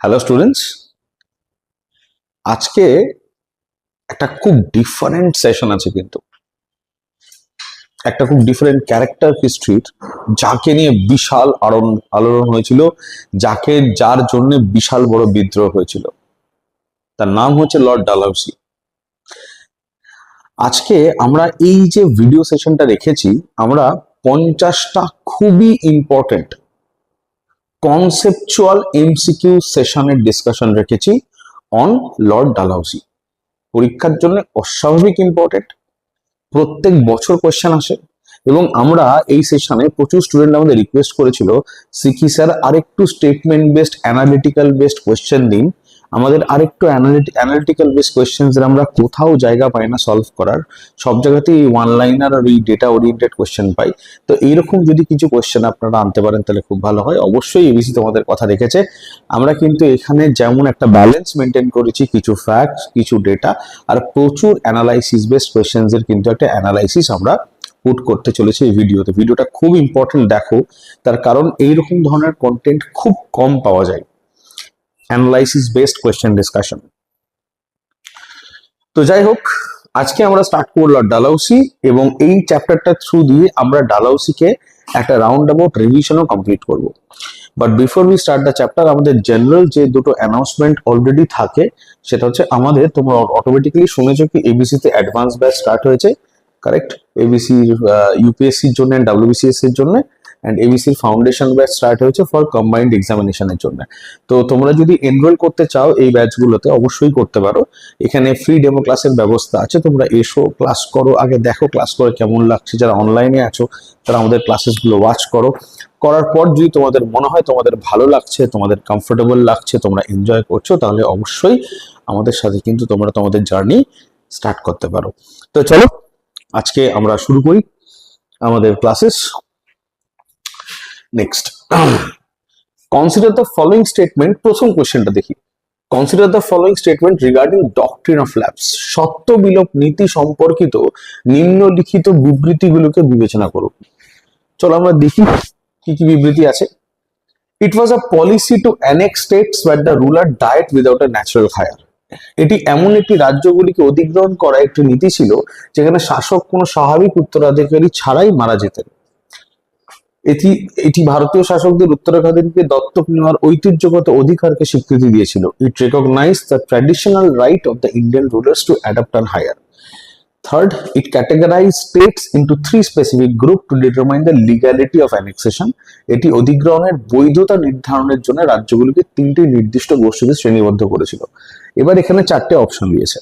Hello students, আজকে একটা খুব ডিফারেন্ট সেশন আছে। কিন্তু একটা খুব ডিফারেন্ট ক্যারেক্টার হিস্ট্রির, যাকে নিয়ে বিশাল আলোড়ন হয়েছিল, যার জন্য বিশাল বড় বিদ্রোহ হয়েছিল। তার নাম হচ্ছে লর্ড ডালহাউসি। আজকে আমরা এই যে ভিডিও সেশনটা রেখেছি, আমরা 50টা খুবই ইম্পর্টেন্ট কনসেপচুয়াল এমসিকিউ সেশনের ডিসকাশন রেখেছি অন লর্ড ডালহাউসি। পরীক্ষার জন্য অস্বাভাবিক ইম্পর্টেন্ট, প্রত্যেক বছর কোয়েশ্চেন আসে। এবং আমরা এই সেশনে প্রচুর স্টুডেন্ট আমাদের রিকোয়েস্ট করেছিল, সিকি স্যার আরেকটু statement based analytical based question দিন, আমাদের আরেকটু অ্যানালিটিক্যাল বেসড কোয়েশ্চেন আমরা কোথাও জায়গা পাই না সলভ করার, সব জায়গাতেই ওয়ান লাইনার আর এই ডেটা ওরিয়েন্টেড কোয়েশ্চেন পাই। তো এইরকম যদি কিছু কোয়েশ্চেন আপনারা আনতে পারেন তাহলে খুব ভালো হয়। অবশ্যই এবিসি তোমাদের কথা রেখেছে। আমরা কিন্তু এখানে যেমন একটা ব্যালেন্স মেনটেন করেছি, কিছু ফ্যাক্টস, কিছু ডেটা আর প্রচুর অ্যানালাইসিস বেসড কোয়েশ্চেন্স এর কিন্তু একটা অ্যানালাইসিস আমরা পুট করতে চলেছি এই ভিডিওতে। ভিডিওটা খুব ইম্পর্টেন্ট, দেখো। তার কারণ এইরকম ধরনের কন্টেন্ট খুব কম পাওয়া যায়, অ্যানালাইসিস বেসড কোয়েশ্চেন ডিসকাশন। তো যাই হোক, আজকে আমরা স্টার্ট করলাম ডালহাউসি, এবং এই চ্যাপ্টারটা থ্রু দিয়ে আমরা ডালহাউসিকে একটা রাউন্ড অ্যাবাউট রিভিশনও কমপ্লিট করব। But before we start the chapter, আমাদের জেনারেল যে দুটো অ্যানাউন্সমেন্ট অলরেডি থাকে, সেটা হচ্ছে আমাদের, তোমরা অটোমেটিক্যালি শুনেছো কি এবিসি তে অ্যাডভান্স ব্যাচ স্টার্ট হয়েছে, কারেক্ট? এবিসি ইউপিএসসির জন্য, ডাব্লিউবিসিএস এর জন্য, অ্যান্ড এবিসির ফাউন্ডেশন ব্যাচ স্টার্ট হয়েছে ফর কম্বাইন্ড এক্সামিনেশনের জন্য। তো তোমরা যদি এনরোল করতে চাও এই ব্যাচগুলোতে, অবশ্যই করতে পারো। এখানে ফ্রি ডেমো ক্লাসের ব্যবস্থা আছে, তোমরা এসো, ক্লাস করো, আগে দেখো ক্লাস করে কেমন লাগছে। যারা অনলাইনে আছো তারা আমাদের ক্লাসেসগুলো ওয়াচ করো, করার পর যদি তোমাদের মনে হয় তোমাদের ভালো লাগছে, তোমাদের কমফোর্টেবল লাগছে, তোমরা এনজয় করছো, তাহলে অবশ্যই আমাদের সাথে কিন্তু তোমরা তোমাদের জার্নি স্টার্ট করতে পারো। তো চলো আজকে আমরা শুরু করি আমাদের classes. Next, consider the following statement. প্রথম কোশ্চেনটা দেখি। Consider the following statement regarding doctrine of lapse. সত্য বিলোপ নীতি সম্পর্কিত নিম্নলিখিত বিবৃতিগুলোকে বিবেচনা করো। চলো আমরা দেখি কি কি বিবৃতি আছে। It was a policy to annex states where the ruler died without a natural heir. এটি এমন একটি রাজ্যগুলিকে অধিগ্রহণ করা একটি নীতি ছিল যেখানে শাসক কোনো স্বাভাবিক উত্তরাধিকারী ছাড়াই মারা যেতেন। এটি ভারতীয় শাসকদের উত্তরাধিকারীকে দত্তক নেওয়ার ঐতিহ্যগত অধিকারকে স্বীকৃতি দিয়েছিল। It recognise the traditional right of the Indian rulers to adopt and heir. Third, it categorized states into three specific groups to determine the legality of annexation. এটি অধিগ্রহণের বৈধতা নির্ধারণের জন্য রাজ্যগুলিকে তিনটি নির্দিষ্ট গোষ্ঠীতে শ্রেণীবদ্ধ করেছিল। এবার এখানে চারটে অপশন দিয়েছে।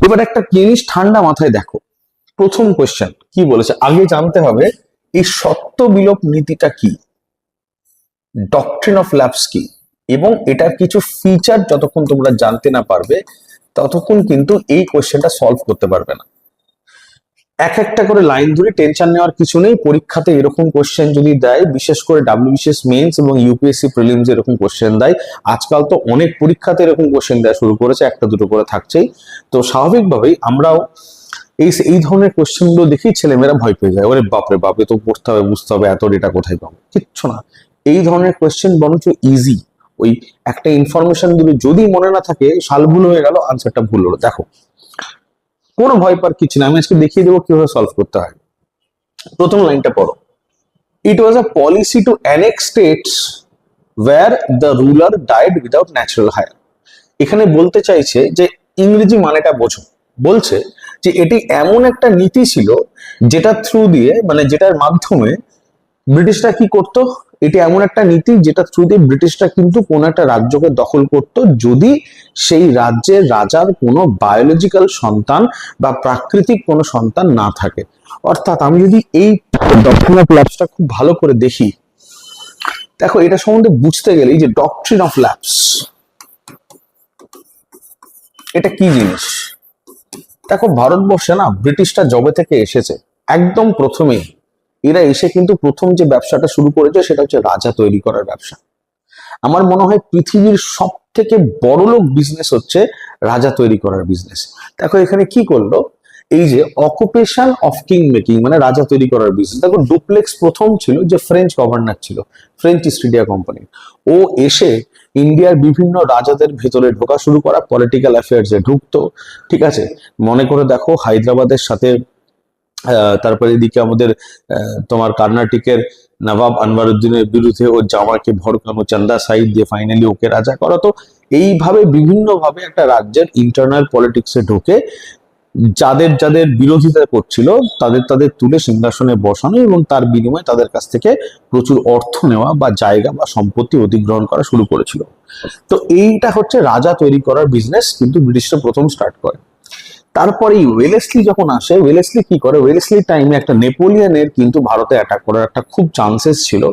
এবার একটা জিনিস ঠান্ডা মাথায় দেখো, প্রথম কোশ্চেন কি বলেছে আগে জানতে হবে, এই সত্য বিলোপ নীতিটা কি, ডক্ট্রিন অফ ল্যাপস কি, এবং এটার কিছু ফিচার যতক্ষণ তোমরা জানতে না পারবে ততক্ষণ কিন্তু এই কোশ্চেনটা সলভ করতে পারবে না। এক একটা করে লাইন ধরে টেনশন নেওয়ার কিছু নেই। পরীক্ষাতে এরকম কোশ্চেন যদি দেয়, বিশেষ করে ডাব্লিউবিসিএস মেন্স এবং ইউপিএসসি প্রিলিমস এরকম কোশ্চেন দেয়, আজকাল তো অনেক পরীক্ষাতে এরকম কোশ্চেন দেওয়া শুরু করেছে, একটা দুটো করে থাকছেই। তো স্বাভাবিকভাবেই আমরাও এই ধরনের কোশ্চেন গুলো দেখেই ছেলেমেয়েরা ভয় পেয়ে যায়, ওরে বাপরে বাপরে, তো পড়তে হবে, বুঝতে হবে, এত ডেটা কোথায় পাবো। কিচ্ছু না, এই ধরনের কোশ্চেন বরঞ্চ ইজি। ওই একটা ইনফরমেশন গুলো যদি মনে না থাকে, সাল ভুল হয়ে গেল, আনসারটা ভুল হলো। দেখো, কোনো ভয় পাওয়ার কিছু না, আমি আজকে দেখিয়ে দেবো কিভাবে সলভ করতে হয়। প্রথম লাইনটা পড়ো। It was a policy to annex states where the ruler died without natural heir. এখানে বলতে চাইছে যে, ইংরেজি মানেটা বোঝো। বলছে যে এটি এমন একটা নীতি ছিল যেটা থ্রু দিয়ে, মানে যেটার মাধ্যমে ব্রিটিশরা কি করত, এটি এমন একটা নীতি যেটা থ্রু দিয়ে ব্রিটিশরা কিন্তু কোন একটা রাজ্যকে দখল করত যদি সেই রাজ্যের রাজার কোনো বায়োলজিক্যাল সন্তান বা প্রাকৃতিক কোনো সন্তান না থাকে। অর্থাৎ আমি যদি এই ডক্ট্রিন অফ ল্যাপসটা খুব ভালো করে দেখি, দেখো এটা সম্বন্ধে বুঝতে গেলে এই যে ডক্ট্রিন অফ ল্যাপস, এটা কি জিনিস। দেখো, ভারতবর্ষে না ব্রিটিশরা জবে থেকে এসেছে, একদম প্রথমেই এরা এসে কিন্তু প্রথম যে ব্যবসাটা শুরু করেছে সেটা হচ্ছে রাজা তৈরি করার ব্যবসা। আমার মনে হয় পৃথিবীর সব থেকে বড়লোক বিজনেস হচ্ছে রাজা তৈরি করার বিজনেস। দেখো এখানে কি করলো, এই যে অকুপেশন অফ কিং মেকিং মানে রাজা তৈরি করার বিজনেস। দেখো ডুপ্লেক্স প্রথম ছিল যে ফ্রেঞ্চ গভর্নর ছিল, ফ্রেঞ্চ ইস্ট ইন্ডিয়া কোম্পানি। ও এসে ইন্ডিয়ার বিভিন্ন রাজাদের ভেতরে ঢোকা শুরু করা, পলিটিক্যাল অ্যাফেয়ার্সে ঢুকতো। ঠিক আছে, মনে করে দেখো হায়দ্রাবাদের সাথে তারপরে এদিকে আমাদের তোমার কর্ণাটকের নবাব আনওয়ারুদ্দিনের বিরুদ্ধে ওর জামাকে ভড়কানো, চান্দা সাইড দিয়ে ফাইনালি ওকে রাজা করা। তো এইভাবে বিভিন্ন ভাবে একটা রাজ্যের ইন্টারনাল পলিটিক্সে ঢোকে যাদের যাদের বিরোধিতা করছিল তাদের তাদের তুলে সিংহাসনে বসানো এবং তার বিনিময়ে তাদের কাছ থেকে প্রচুর অর্থ নেওয়া বা জায়গা বা সম্পত্তি অধিগ্রহণ করা শুরু করেছিল। তো এইটা হচ্ছে রাজা তৈরি করার বিজনেস, কিন্তু ব্রিটিশরা প্রথম স্টার্ট করে। তারপরেই ওয়েলেসলি যখন আসে, ওয়েলেসলি কি করে, ওয়েলেসলির টাইমে একটা নেপোলিয়নের কিন্তু ভারতে অ্যাটাক করার একটা খুব চান্সেস ছিল।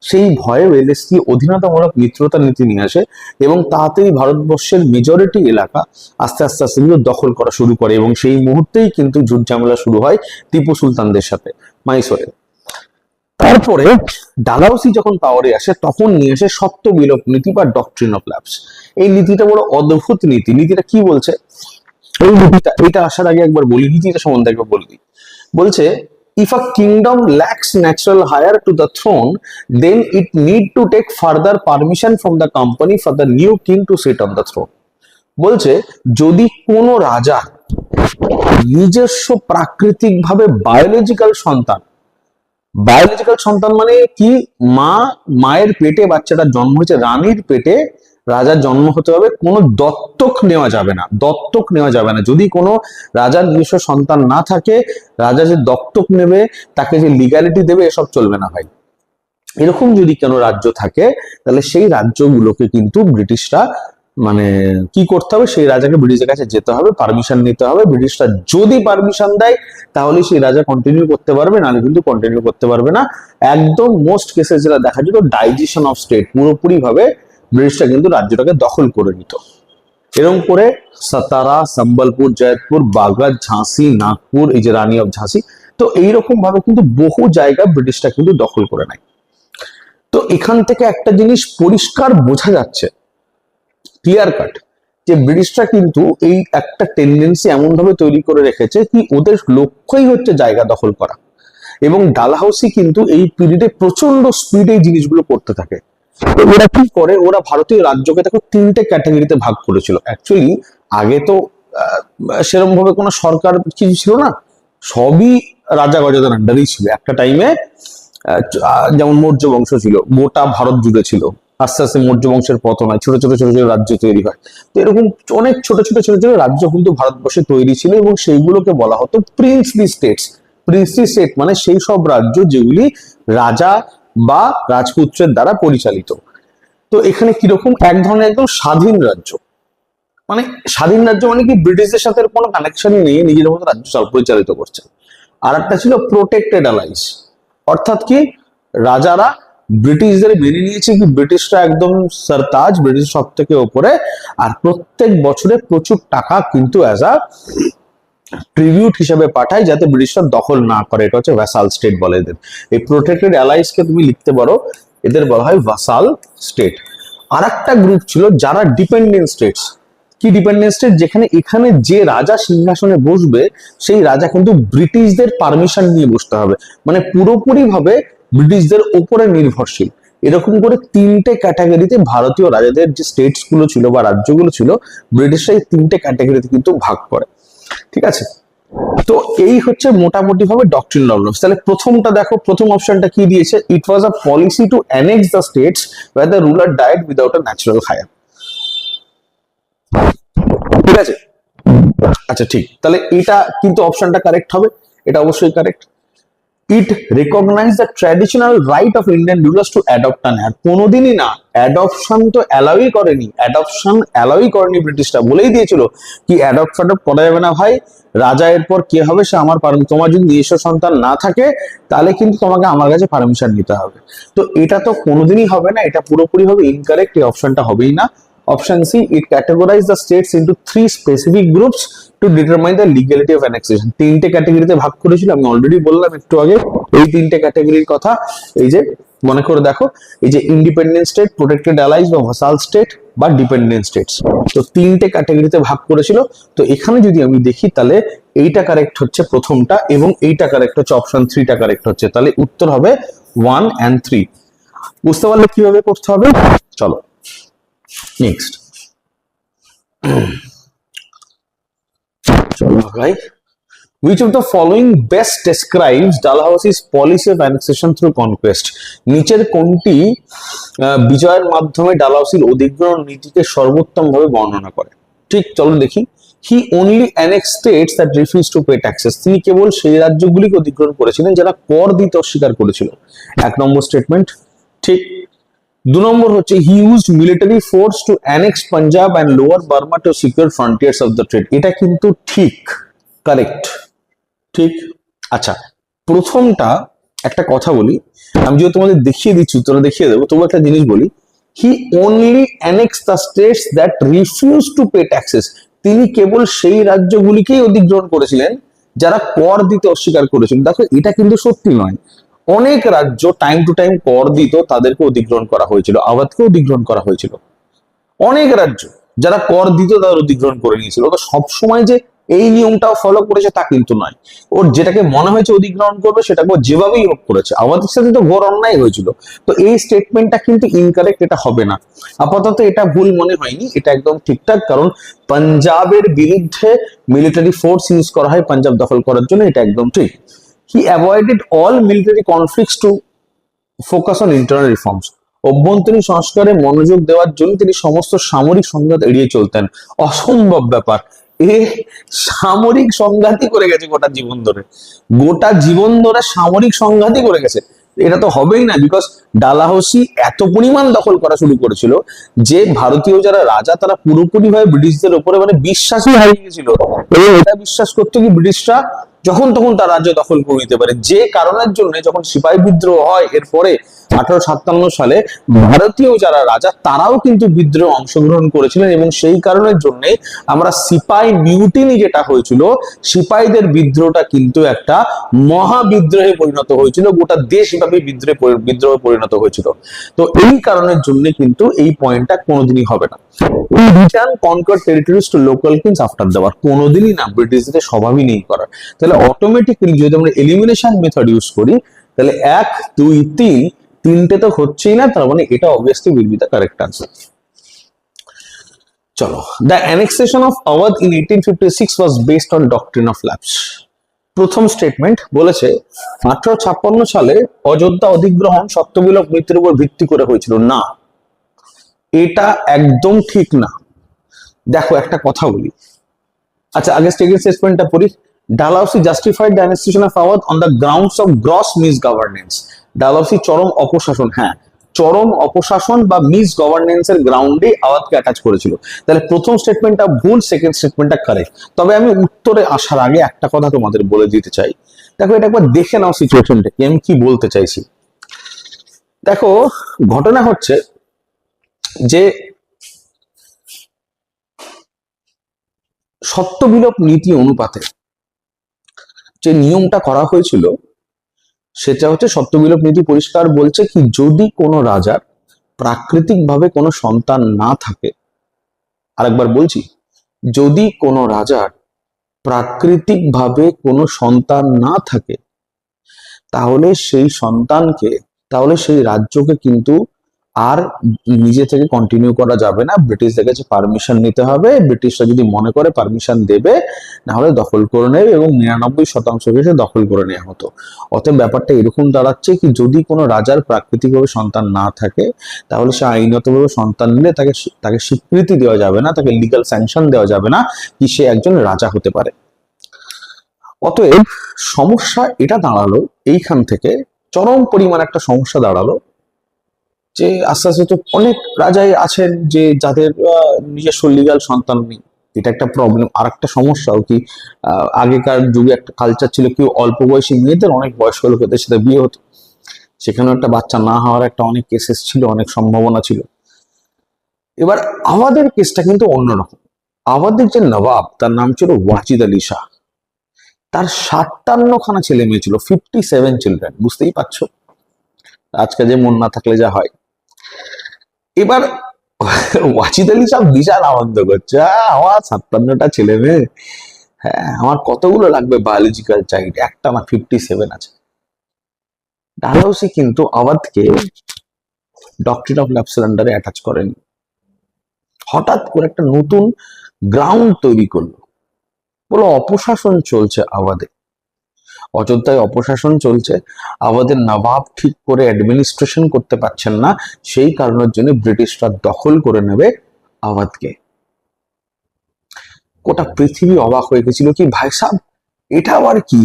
সেই ভয়ে ওয়েলেসলি অধীনতামূলক মিত্রতা নীতি নিয়ে আসে এবং তাড়াতাড়ি ভারতবর্ষের মেজরিটি এলাকা আস্তে আস্তে আস্তে কিন্তু দখল করা শুরু করে এবং সেই মুহূর্তেই কিন্তু যুদ্ধ ঝামেলা শুরু হয় টিপু সুলতানদের সাথে মাইসোরে। তারপরে ডালহৌসি যখন পাওয়ারে আসে তখন নিয়ে আসে সত্য বিলোপ নীতি বা ডক্ট্রিন অফ ল্যাপস। এই নীতিটা বড় অদ্ভুত নীতি। নীতিটা কি বলছে, এই নীতিটা, এটা আসার আগে একবার বলি নীতিটা সম্বন্ধে একবার বলি। বলছে if a kingdom lacks natural heir to the throne, then it need to take further permission from the company for the new king to sit on the throne। বলছে যদি কোনো রাজা নিজস্ব প্রাকৃতিক ভাবে বায়োলজিক্যাল সন্তান, বায়োলজিক্যাল সন্তান মানে কি, মায়ের পেটে বাচ্চাটা জন্ম হয়েছে, রানীর পেটে রাজার জন্ম হতে হবে, কোনো দত্তক নেওয়া যাবে না, দত্তক নেওয়া যাবে না। যদি কোনো রাজার নিজস্ব সন্তান না থাকে, রাজা যে দত্তক নেবে, তাকে যে লিগ্যালিটি দেবে, এসব চলবে না ভাই। এরকম যদি কোনো রাজ্য থাকে তাহলে সেই রাজ্যগুলোকে কিন্তু ব্রিটিশরা মানে কি করতে হবে, সেই রাজাকে ব্রিটিশের কাছে যেতে হবে, পারমিশন নিতে হবে। ব্রিটিশরা যদি পারমিশন দেয় তাহলে সেই রাজা কন্টিনিউ করতে পারবে, নাহলে কিন্তু কন্টিনিউ করতে পারবে না। একদম মোস্ট কেসে যেটা দেখা যেত ডাইজেশন অফ স্টেট, পুরোপুরি ভাবে ব্রিটিশরা কিন্তু রাজ্যটাকে দখল করে নিত। এরকম করে সাতারা, সম্বলপুর, জয়পুর, বাগা, ঝাঁসি, নাগপুর, এই যে রানী অফ ঝাঁসি, তো এইরকম ভাবে কিন্তু বহু জায়গা ব্রিটিশরা কিন্তু দখল করে নেয়। তো এখান থেকে একটা জিনিস পরিষ্কার বোঝা যাচ্ছে, ক্লিয়ার কাট, যে ব্রিটিশরা কিন্তু এই একটা টেন্ডেন্সি এমন ভাবে তৈরি করে রেখেছে কি ওদের লক্ষ্যই হচ্ছে জায়গা দখল করা। এবং ডালহাউসি কিন্তু এই পিরিয়ডে প্রচন্ড স্পিডে এই জিনিসগুলো করতে থাকে। ওরা কি করে, ওরা ভারতীয় রাজ্যকে দেখো তিনটে ক্যাটাগরিতে ভাগ করেছিল। অ্যাকচুয়ালি আগে তো সেরকম ভাবে কোনো সরকার কিছু ছিল না, সবই রাজা গজাদের আন্ডারেই ছিল একটা টাইমে। যেমন মৌর্য বংশ ছিল, গোটা ভারত জুড়ে ছিল। আস্তে আস্তে মৌর্য বংশের পতন হয়, ছোট ছোট ছোট ছোট রাজ্য তৈরি হয়। তো এরকম অনেক ছোট ছোট ছোট ছোট রাজ্য কিন্তু ভারতবর্ষে তৈরি ছিল এবং সেইগুলোকে বলা হতো প্রিন্সলি স্টেটস। প্রিন্সলি স্টেট মানে সেই সব রাজ্য যেগুলি রাজা বা রাজপুত্রের দ্বারা পরিচালিত। তো এখানে কিরকম, এক ধরনের একদম স্বাধীন রাজ্য, মানে স্বাধীন রাজ্য মানে কি ব্রিটিশদের সাথে কোনো কানেকশনই নেই, নিজের মতো রাজ্য পরিচালিত করছে। আর একটা ছিল প্রোটেক্টেড অ্যালাইস, অর্থাৎ কি রাজারা ব্রিটিশদের মেনে নিয়েছে কি ব্রিটিশরা একদম সরতাজ, ব্রিটিশ সব থেকে ওপরে, আর প্রত্যেক বছরে প্রচুর টাকা কিন্তু অ্যাজ আ ট্রিবিউট হিসেবে পাঠায় যাতে ব্রিটিশরা দখল না করে। এটা হচ্ছে ভ্যাসাল স্টেট বলে এদের। এই প্রোটেক্টেড অ্যালাইস কে তুমি লিখতে পারো, এদের বলা হয় ভ্যাসাল স্টেট। আর একটা গ্রুপ ছিল যারা ডিপেন্ডেন্ট স্টেটস। কি ডিপেন্ডেন্ট স্টেট, যেখানে এখানে যে রাজা সিংহাসনে বসবে সেই রাজা কিন্তু ব্রিটিশদের পারমিশন নিয়ে বসতে হবে, মানে পুরোপুরি ভাবে ব্রিটিশদের উপরে নির্ভরশীল। এরকম করে তিনটে ক্যাটাগরিতে ভারতীয় রাজাদের যে স্টেটস গুলো ছিল বা রাজ্যগুলো ছিল, ব্রিটিশরা এই তিনটে ক্যাটাগরিতে কিন্তু ভাগ করে। ঠিক আছে, তো এই হচ্ছে মোটামুটি ভাবে ডক্ট্রিন অফ ল্যাপস। তাহলে প্রথমটা দেখো, প্রথম অপশনটা কি দিয়েছে, it was a policy to annex the states where the ruler died without a natural heir. ঠিক আছে, আচ্ছা ঠিক, তাহলে এটা কিন্তু অপশনটা কারেক্ট হবে, এটা অবশ্যই correct. It recognise the traditional right of Indian rulers to adopt an heir. কোনোদিনই না, অ্যাডপশন তো অ্যালাউই করেনি, অ্যাডপশন অ্যালাউই করেনি। ব্রিটিশরা বলেই দিয়েছিল কি অ্যাডপ্ট করা যাবে না ভাই, রাজা এরপর কে হবে সে আমার, তোমার যদি নিজস্ব সন্তান না থাকে তাহলে কিন্তু তোমাকে আমার কাছে পারমিশন নিতে হবে। তো এটা তো কোনোদিনই হবে না, এটা পুরোপুরি হবে ইনকারেক্ট, এই অপশনটা হবেই না। Option C, it categorise the states into 3 specific groups to determine the legality of annexation. তিনটে ক্যাটাগরিতে ভাগ করেছিল, আমি অলরেডি বললাম একটু আগে এই তিনটে ক্যাটাগরির কথা। এই যে মনে করে দেখো, এই যে ইন্ডিপেন্ডেন্ট স্টেট, প্রোটেক্টেড অ্যালাইজ বা ভাসাল স্টেট, বা ডিপেন্ডেন্ট স্টেটস। তো তিনটে ক্যাটাগরিতে ভাগ করেছিল। তো এখানে যদি আমি দেখি তাহলে এইটা কারেক্ট হচ্ছে প্রথমটা, এবং এইটা কারেক্ট হচ্ছে, অপশন 3টা কারেক্ট হচ্ছে। তাহলে উত্তর হবে 1 and 3। বুঝতে পারলে কিভাবে করতে হবে? চলো নেক্সট। চলো ভাই, which of the following best describes Dalhousie's policy of annexation through conquest? নিচের কোনটি বিজয়ের মাধ্যমে ডালহাউসির অধিগ্রহণ নীতিকে সর্বোত্তম ভাবে বর্ণনা করে? ঠিক, চলো দেখি। He only annexed states that refused to pay taxes. তিনি কেবল সেই রাজ্যগুলিকে অধিগ্রহণ করেছিলেন যারা কর দিতে অস্বীকার করেছিল। 1 নম্বর স্টেটমেন্ট ঠিক। 2 নম্বর হচ্ছে he used military force to annex Punjab and lower Burma to secure frontiers of the trade. এটা কিন্তু ঠিক, কারেক্ট, ঠিক। আচ্ছা, প্রথমটা একটা কথা বলি, আমি যদি তোমাদের দেখিয়ে দিচ্ছি, তোরা দেখিয়ে দেবো, তবু একটা জিনিস বলি। হি only annexe the states that refuse to pay taxes. তিনি কেবল সেই রাজ্যগুলিকেই অধিগ্রহণ করেছিলেন যারা কর দিতে অস্বীকার করেছিল। দেখো, এটা কিন্তু সত্যি নয়। অনেক রাজ্য টাইম টু টাইম কর দিত, তাদেরকে অধিগ্রহণ করা হয়েছিল, আওয়াজকে অধিগ্রহণ করা হয়েছিল। অনেক রাজ্য যারা কর দিত তাদের অধিগ্রহণ করে নিয়েছিল। তো সবসময় যে এই নিয়মটাও ফলো করেছে তা কিন্তু নয়। ওর যেটাকে মনে হয়েছে অধিগ্রহণ করবে সেটাকে ও যেভাবেই হোক করেছে। আমাদের সাথে তো ঘোর অন্যায় হয়েছিল। তো এই স্টেটমেন্টটা কিন্তু ইনকারেক্ট, এটা হবে না। আপাতত এটা ভুল মনে হয়নি, এটা একদম ঠিকঠাক। কারণ পাঞ্জাবের বিরুদ্ধে মিলিটারি ফোর্স ইউজ করা হয় পাঞ্জাব দখল করার জন্য, এটা একদম ঠিক। He avoided all military conflicts to focus on internal reforms. অভ্যন্তরীণ সংস্কারে মনোযোগ দেওয়ার জন্য তিনি সমস্ত সামরিক সংঘাত এড়িয়ে চলতেন। অসম্ভব ব্যাপার, এ সামরিক সংঘাতই করে গেছে গোটা জীবন ধরে, গোটা জীবন ধরে সামরিক সংঘাতই করে গেছে। এটা তো হবেই না, বিকজ ডালহাউসি এত পরিমাণ দখল করা শুরু করেছিল যে ভারতীয় যারা রাজা তারা পুরোপুরি ভাবে ব্রিটিশদের উপরে মানে বিশ্বাসই হারিয়ে গেছিল। এবং এটা বিশ্বাস করতো কি ব্রিটিশরা যখন তখন তার রাজ্য দখল করে নিতে পারে। যে কারণের জন্য যখন সিপাহী বিদ্রোহ হয় এরপরে 1857 সালে, ভারতীয় যারা রাজা তারাও কিন্তু বিদ্রোহে অংশগ্রহণ করেছিলেন। এবং সেই কারণের জন্য আমরা সিপাহী মিউটিনি যেটা হয়েছিল, সিপাহীদের বিদ্রোহটা কিন্তু একটা মহাবিদ্রোহে পরিণত হয়েছিল, গোটা দেশব্যাপী বিদ্রোহে পরিণত হয়েছিল। তো এই কারণের জন্য কিন্তু এই পয়েন্টটা কোনোদিনই হবে না। Return conquer territories to local kings after দেওয়ার, কোনোদিনই না, ব্রিটিশদের স্বভাবই নেই করার। তাহলে অটোমেটিক্যালি যদি আমরা এলিমিনেশন মেথড ইউজ করি, তাহলে 1, 2, 3 তিনটে তো হচ্ছেই না, তার মানে এটা obviously will be the correct answer. চলো, the annexation of Awadh in 1856 was based on doctrine of lapse. প্রথম স্টেটমেন্ট বলেছে 1856 সালে অযোধ্যা অধিগ্রহণ সত্যবিলোপ নীতির উপর ভিত্তি করে হয়েছিল। না, এটা একদম ঠিক না। দেখো, একটা কথা বলি। আচ্ছা, আগে সেকেন্ড স্টেটমেন্টটা পড়ি। Dalhousie justified the annexation of Awadh on the grounds of gross misgovernance. Dalhousie চরম অপশাসন, হ্যাঁ, চরম অপশাসন বা মিস গভর্নেন্সের গ্রাউন্ডে আওয়াধকে অ্যাটাচ করেছিল। তাহলে প্রথম স্টেটমেন্টটা ভুল, সেকেন্ড স্টেটমেন্টটা কারেক্ট। তবে আমি উত্তরে আসার আগে একটা কথা তোমাদের বলে দিতে চাই। দেখো, এটা একবার দেখে নাও সিচুয়েশনটাকে, আমি কি বলতে চাইছি। দেখো, ঘটনা হচ্ছে যে সত্যবিলোপ নীতি অনুপাতে যে নিয়মটা করা হয়েছিল সেটা হচ্ছে, সত্যবিলোপ নীতি পরিষ্কার বলছে কি, যদি কোনো রাজার প্রাকৃতিকভাবে কোনো সন্তান না থাকে, আরেকবার বলছি, যদি কোনো রাজার প্রাকৃতিকভাবে কোনো সন্তান না থাকে, তাহলে সেই রাজ্যকে কিন্তু আর নিজে থেকে কন্টিনিউ করা যাবে না, ব্রিটিশদের কাছে পারমিশন নিতে হবে। ব্রিটিশরা যদি মনে করে পারমিশন দেবে, না হলে দখল করে নেবে, এবং 99% কেসে দখল করে নেওয়া হতো। অতএব ব্যাপারটা এরকম দাঁড়াচ্ছে কি, যদি কোনো রাজার প্রাকৃতিকভাবে সন্তান না থাকে, তাহলে সে আইনতভাবে সন্তান নিলে তাকে স্বীকৃতি দেওয়া যাবে না, তাকে লিগ্যাল স্যাংশন দেওয়া যাবে না কি সে একজন রাজা হতে পারে। অতএব সমস্যা এটা দাঁড়ালো, এইখান থেকে চরম পরিমাণ একটা সমস্যা দাঁড়ালো যে আস্তে আস্তে তো অনেক রাজাই আছেন যে যাদের নিজস্ব লিগ্যাল সন্তান নেই। এটা একটা প্রবলেম। আর একটা সমস্যাও কি, আগেকার যুগে একটা কালচার ছিল কি, অল্প বয়সী মেয়েদের অনেক বয়স্ক লোকেদের সাথে বিয়ে হতো, সেখানেও একটা বাচ্চা না হওয়ার একটা অনেক কেসেস ছিল, অনেক সম্ভাবনা ছিল। এবার আমাদের কেসটা কিন্তু অন্যরকম। আমাদের যে নবাব, তার নাম ছিল ওয়াজিদ আলী শাহ, তার 57খানা ছেলে মেয়ে ছিল, 57 চিলড্রেন। বুঝতেই পারছো আজকে যে মন না থাকলে যা হয়। এবার ওয়াচিদ আলী সাহেব বিশাল আনন্দ করছে, আমার 57টা ছেলে মেয়ে, হ্যাঁ আমার কতগুলো লাগবে বায়োলজিক্যাল চাইল্ড, একটা না 57 আছে। ডালহৌসি কিন্তু আওয়াধকে ডক্ট্রিন অফ ল্যাপসের আন্ডারে অ্যাটাচ করেনি, হঠাৎ করে একটা নতুন গ্রাউন্ড তৈরি করলো, বলো অপশাসন চলছে আওয়াধে, অযোধ্যায় অপশাসন চলছে, আওয়াধের নবাব ঠিক করে অ্যাডমিনিস্ট্রেশন করতে পারছেন না, সেই কারণের জন্য ব্রিটিশরা দখল করে নেবে আওয়াধকে। গোটা পৃথিবী অবাক হয়ে গেছিল, কি ভাই সাহেব এটা আবার কি,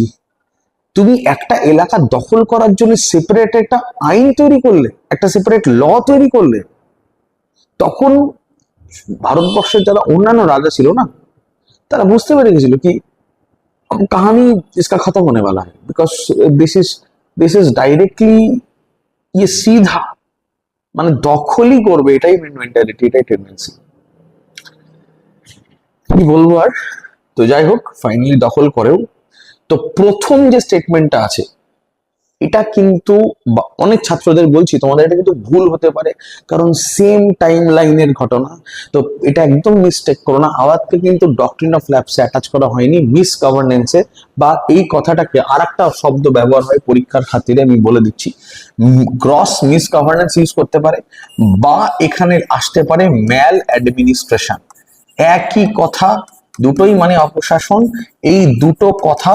তুমি একটা এলাকা দখল করার জন্য সেপারেট একটা আইন তৈরি করলে, একটা সেপারেট ল তৈরি করলে। তখন ভারতবর্ষের যারা অন্যান্য রাজা ছিল না, তারা বুঝতে পেরে গেছিল কি कहानी इसका खत्म होने वाला है, बिकॉज दिस इज डायरेक्टली ये सीधा মানে দখলই করবে, এটাই মেন্টালিটি, এটাই টেন্ডেন্সি। কি বলবো আর, তো যাই হোক ফাইনালি দখল করেও। তো প্রথম যে স্টেটমেন্টটা আছে এটা কিন্তু অনেক ছাত্রদের বলছি, তোমাদের এটা কিন্তু ভুল হতে পারে, কারণ সেম টাইম লাইনের ঘটনা, তো এটা একদম মিস্টেক করো না। আওয়াজকে কিন্তু ডক্ট্রিন অফ ল্যাপসে অ্যাটাচ করা হয়নি, মিস গভর্নেন্সে, বা এই কথাটাকে আর একটা শব্দ ব্যবহার হয় পরীক্ষার খাতিরে, আমি বলে দিচ্ছি, গ্রস মিস গভর্নেন্স ইউজ করতে পারে, বা এখানে আসতে পারে ম্যাল অ্যাডমিনিস্ট্রেশন, একই কথা, দুটোই মানে অপশাসন। এই দুটো কথা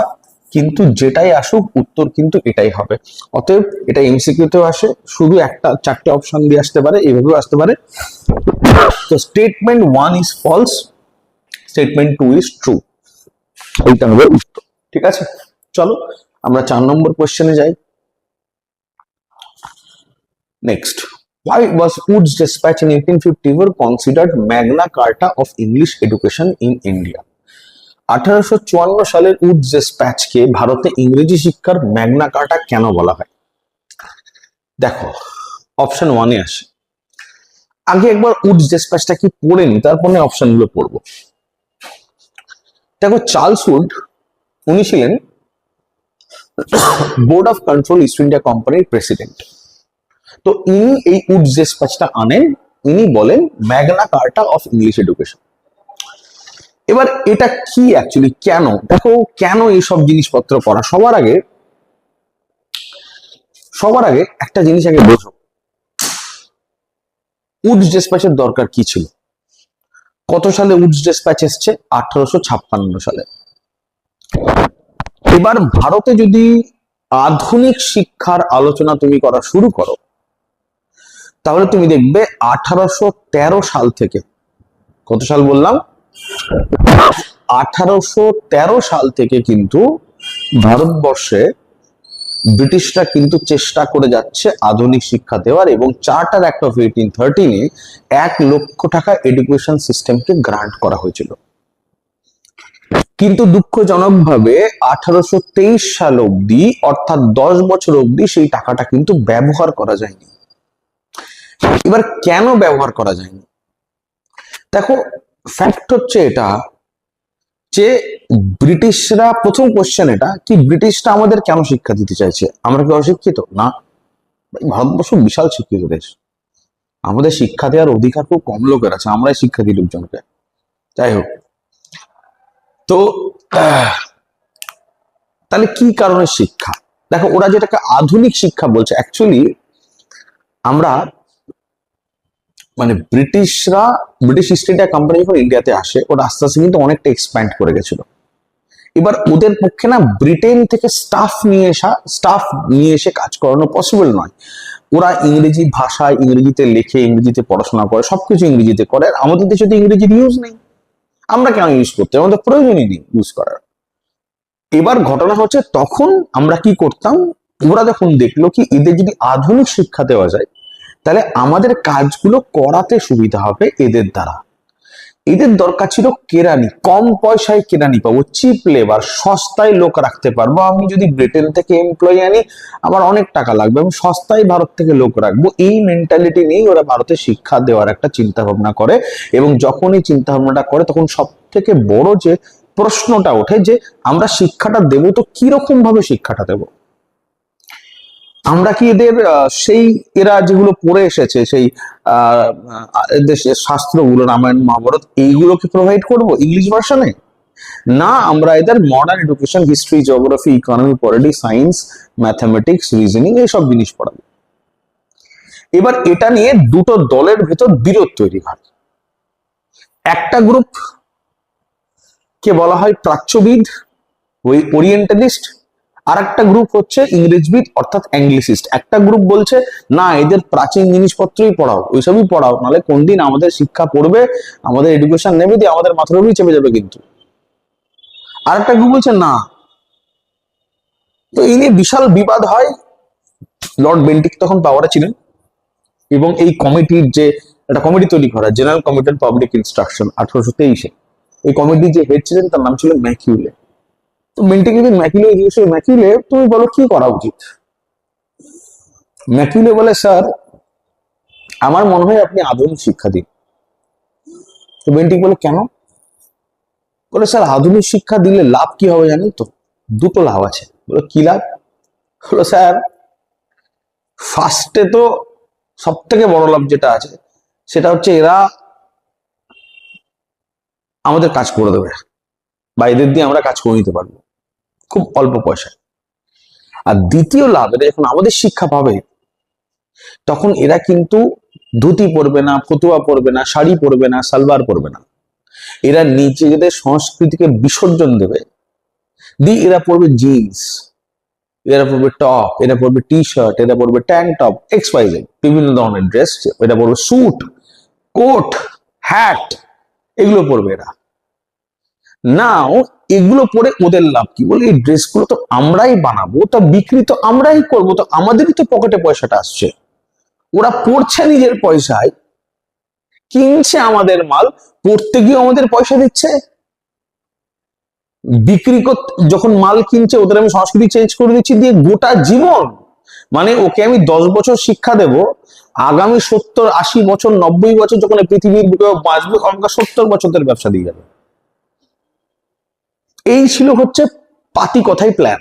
কিন্তু যেটাই আসুক উত্তর কিন্তু এটাই হবে। অতএব এটা এমসিকিউতেও আসে, শুধু একটা 4টে অপশন দিয়ে আসতে পারে, এইভাবেও আসতে পারে। তো statement 1 is false, statement 2 is true, এইটা হবে উত্তর। ঠিক আছে, চলো আমরা 4 নম্বর কোশ্চেনে যাই। Next, why was Wood's Dispatch in 1854 considered Magna Carta of English education in India? 1854 সালের উডস ডিসপ্যাচকে ভারতে ইংরেজি শিক্ষার ম্যাগনা কার্টা কেন বলা হয়? দেখো অপশন 1 এ আসে, আগে একবার উডস ডিসপ্যাচটা কি পড়ে নি, তারপরে অপশনগুলো পড়বো। দেখো চার্লস উড উনি ছিলেন board of control east India কোম্পানির প্রেসিডেন্ট। তো ইনি এই উডস ডিসপ্যাচটা আনেন, ইনি বলেন ম্যাগনা কার্টা অফ ইংলিশ এডুকেশন। এবার এটা কি অ্যাকচুয়ালি, কেন, দেখো কেন এইসব জিনিসপত্র করা, সবার আগে একটা জিনিস আগে বোঝো, উডস ডিসপ্যাচের দরকার কি ছিল? কত সালে উডস ডিসপ্যাচ এসছে? 1856 সালে। এবার ভারতে যদি আধুনিক শিক্ষার আলোচনা তুমি করা শুরু করো, তাহলে তুমি দেখবে 1813 সাল থেকে, কত সাল বললাম, 1813 সাল থেকে কিন্তু ভারতবর্ষে ব্রিটিশরা কিন্তু চেষ্টা করে যাচ্ছে আধুনিক শিক্ষা দেওয়ার, এবং চার্টার অ্যাক্ট অফ 1813 1 লক্ষ টাকা এডুকেশন সিস্টেমকে গ্রান্ট করা হয়েছিল। কিন্তু দুঃখজনকভাবে 1823 সাল অবধি, অর্থাৎ 10 বছর অবধি সেই টাকাটা কিন্তু ব্যবহার করা যায়নি। এবার কেন ব্যবহার করা যায়নি? দেখো ফ্যাক্ট হচ্ছে এটা যে ব্রিটিশরা, প্রথম কোশ্চেন এটা কি, ব্রিটিশরা আমাদের কেন শিক্ষা দিতে চাইছে? আমরা কি অশিক্ষিত? না, ভারতবর্ষ বিশাল শিক্ষিত দেশ, আমাদের শিক্ষা দেওয়ার অধিকার খুব কম লোকের আছে, আমরাই শিক্ষা দিই লোকজনকে। যাই হোক, তো তাহলে কি কারণে শিক্ষা? দেখো ওরা যেটাকে আধুনিক শিক্ষা বলছে, অ্যাকচুয়ালি আমরা মানে ব্রিটিশ ইস্ট ইন্ডিয়া কোম্পানি যখন ইন্ডিয়াতে আসে, ওরা আস্তে আস্তে কিন্তু অনেকটা এক্সপ্যান্ড করে গেছিল। এবার ওদের পক্ষে না ব্রিটেন থেকে স্টাফ নিয়ে এসে কাজ করানো পসিবল নয়। ওরা ইংরেজি ভাষায়, ইংরেজিতে লেখে, ইংরেজিতে পড়াশোনা করে, সবকিছু ইংরেজিতে করে। আর আমাদের দেশে তো ইংরেজির ইউজ নেই, আমরা কেন ইউজ করতে, আমাদের প্রয়োজনই নেই ইউজ করার। এবার ঘটনা হচ্ছে তখন আমরা কি করতাম, ওরা যখন দেখলো কি এদের যদি আধুনিক শিক্ষা দেওয়া যায়, তাহলে আমাদের কাজগুলো করাতে সুবিধা হবে এদের দ্বারা। এদের দরকার ছিল কেরানি, কম পয়সায় কেরানি পাবো, চিপ লেবার, সস্তায় লোক রাখতে পারবো। আমি যদি ব্রিটেন থেকে এমপ্লয়ি আনি, আমার অনেক টাকা লাগবে, আমি সস্তায় ভারত থেকে লোক রাখবো। এই মেন্টালিটি নিয়েই ওরা ভারতে শিক্ষা দেওয়ার একটা চিন্তা ভাবনা করে, এবং যখন এই চিন্তা ভাবনাটা করে তখন সব থেকে বড় যে প্রশ্নটা ওঠে যে আমরা শিক্ষাটা দেবো তো কিরকম ভাবে শিক্ষাটা দেবো। আমরা কি এদের সেই এরা যেগুলো পড়ে এসেছে সেই দেশের শাস্ত্রগুলো রামায়ণ মহাভারত এইগুলোকে প্রোভাইড করব ইংলিশ ভার্সনে? না, আমরা এদের modern education, history, geography, economy, politics, science, mathematics, reasoning এইসব জিনিস পড়াবো। এবার এটা নিয়ে দুটো দলের ভেতর বিরোধ তৈরি হয়। একটা গ্রুপ কে বলা হয় প্রাচ্যবিদ, ওই ওরিয়েন্টালিস্ট, আর একটা গ্রুপ হচ্ছে ইংরেজবিদ অর্থাৎ অ্যাংলিসিস্ট। একটা গ্রুপ বলছে না, এদের প্রাচীন জিনিসপত্রই পড়াও, ওইসবই পড়াও, নাহলে কোন দিন আমাদের শিক্ষা পড়বে, আমাদের এডুকেশন নেবে, দিয়ে আমাদের মাথার উপরেই চেপে যাবে কিন্তু। আর একটা গ্রুপ বলছে না। তো এই নিয়ে বিশাল বিবাদ হয়। লর্ড বেন্টিক তখন পাওয়ারে ছিলেন এবং এই কমিটির যে একটা কমিটি তৈরি করা, general committee on public instruction 1823-এ, এই কমিটির যে হেড ছিলেন তার নাম ছিল ম্যাকিউলে। তো বেন্টিক যদি ম্যাকিউলে জিজ্ঞেস করে, ম্যাকিউলে তুমি বলো কি করা উচিত? ম্যাকিউলে বলে, স্যার আমার মনে হয় আপনি আধুনিক শিক্ষা দিন। তো বেন্টিক বলে, কেন? বলে, স্যার আধুনিক শিক্ষা দিলে লাভ কি হবে জানেন তো? দুটো লাভ আছে। বলে, কি লাভ? হলো, স্যার ফার্স্টে তো সব থেকে বড় লাভ যেটা আছে সেটা হচ্ছে এরা আমাদের কাজ করে দেবে, বা এদের দিয়ে আমরা কাজ করে নিতে পারবো খুব অল্প পয়সায়। আর দ্বিতীয় লাভ, এরা যখন আমাদের শিক্ষা পাবে তখন এরা কিন্তু ধুতি পরবে না, ফতুয়া পরবে না, শাড়ি পরবে না, সালবার পরবে না, এরা নিজেদের সংস্কৃতিকে বিসর্জন দেবে, দিয়ে এরা পরবে জিন্স, এরা পরবে টপ, এরা পরবে টি শার্ট, এরা পরবে ট্যাঙ্ক টপ, এক্সওয়াইজেড বিভিন্ন ধরনের ড্রেস, এরা পরবে স্যুট, কোট, হ্যাট, এগুলো পরবে এরা। নাও এগুলো পরে ওদের লাভ কি? বলে, এই ড্রেসগুলো তো আমরাই বানাবো, তা বিক্রি তো আমরাই করবো, তো আমাদেরই তো পকেটে পয়সাটা আসছে। ওরা পড়ছে নিজের পয়সায়, কিনছে আমাদের মাল, পড়তে গিয়ে আমাদের পয়সা দিচ্ছে, বিক্রি করতে যখন মাল কিনছে ওদের আমি সংস্কৃতি চেঞ্জ করে দিচ্ছি, দিয়ে গোটা জীবন, মানে ওকে আমি 10 বছর শিক্ষা দেব, আগামী 70, 80 বছর, 90 বছর যখন পৃথিবীর বুকে বাঁচবে, আমাকে 70 বছরের ব্যবসা দিয়ে যাবে। এই ছিল হচ্ছে পাতি কথাই প্ল্যান।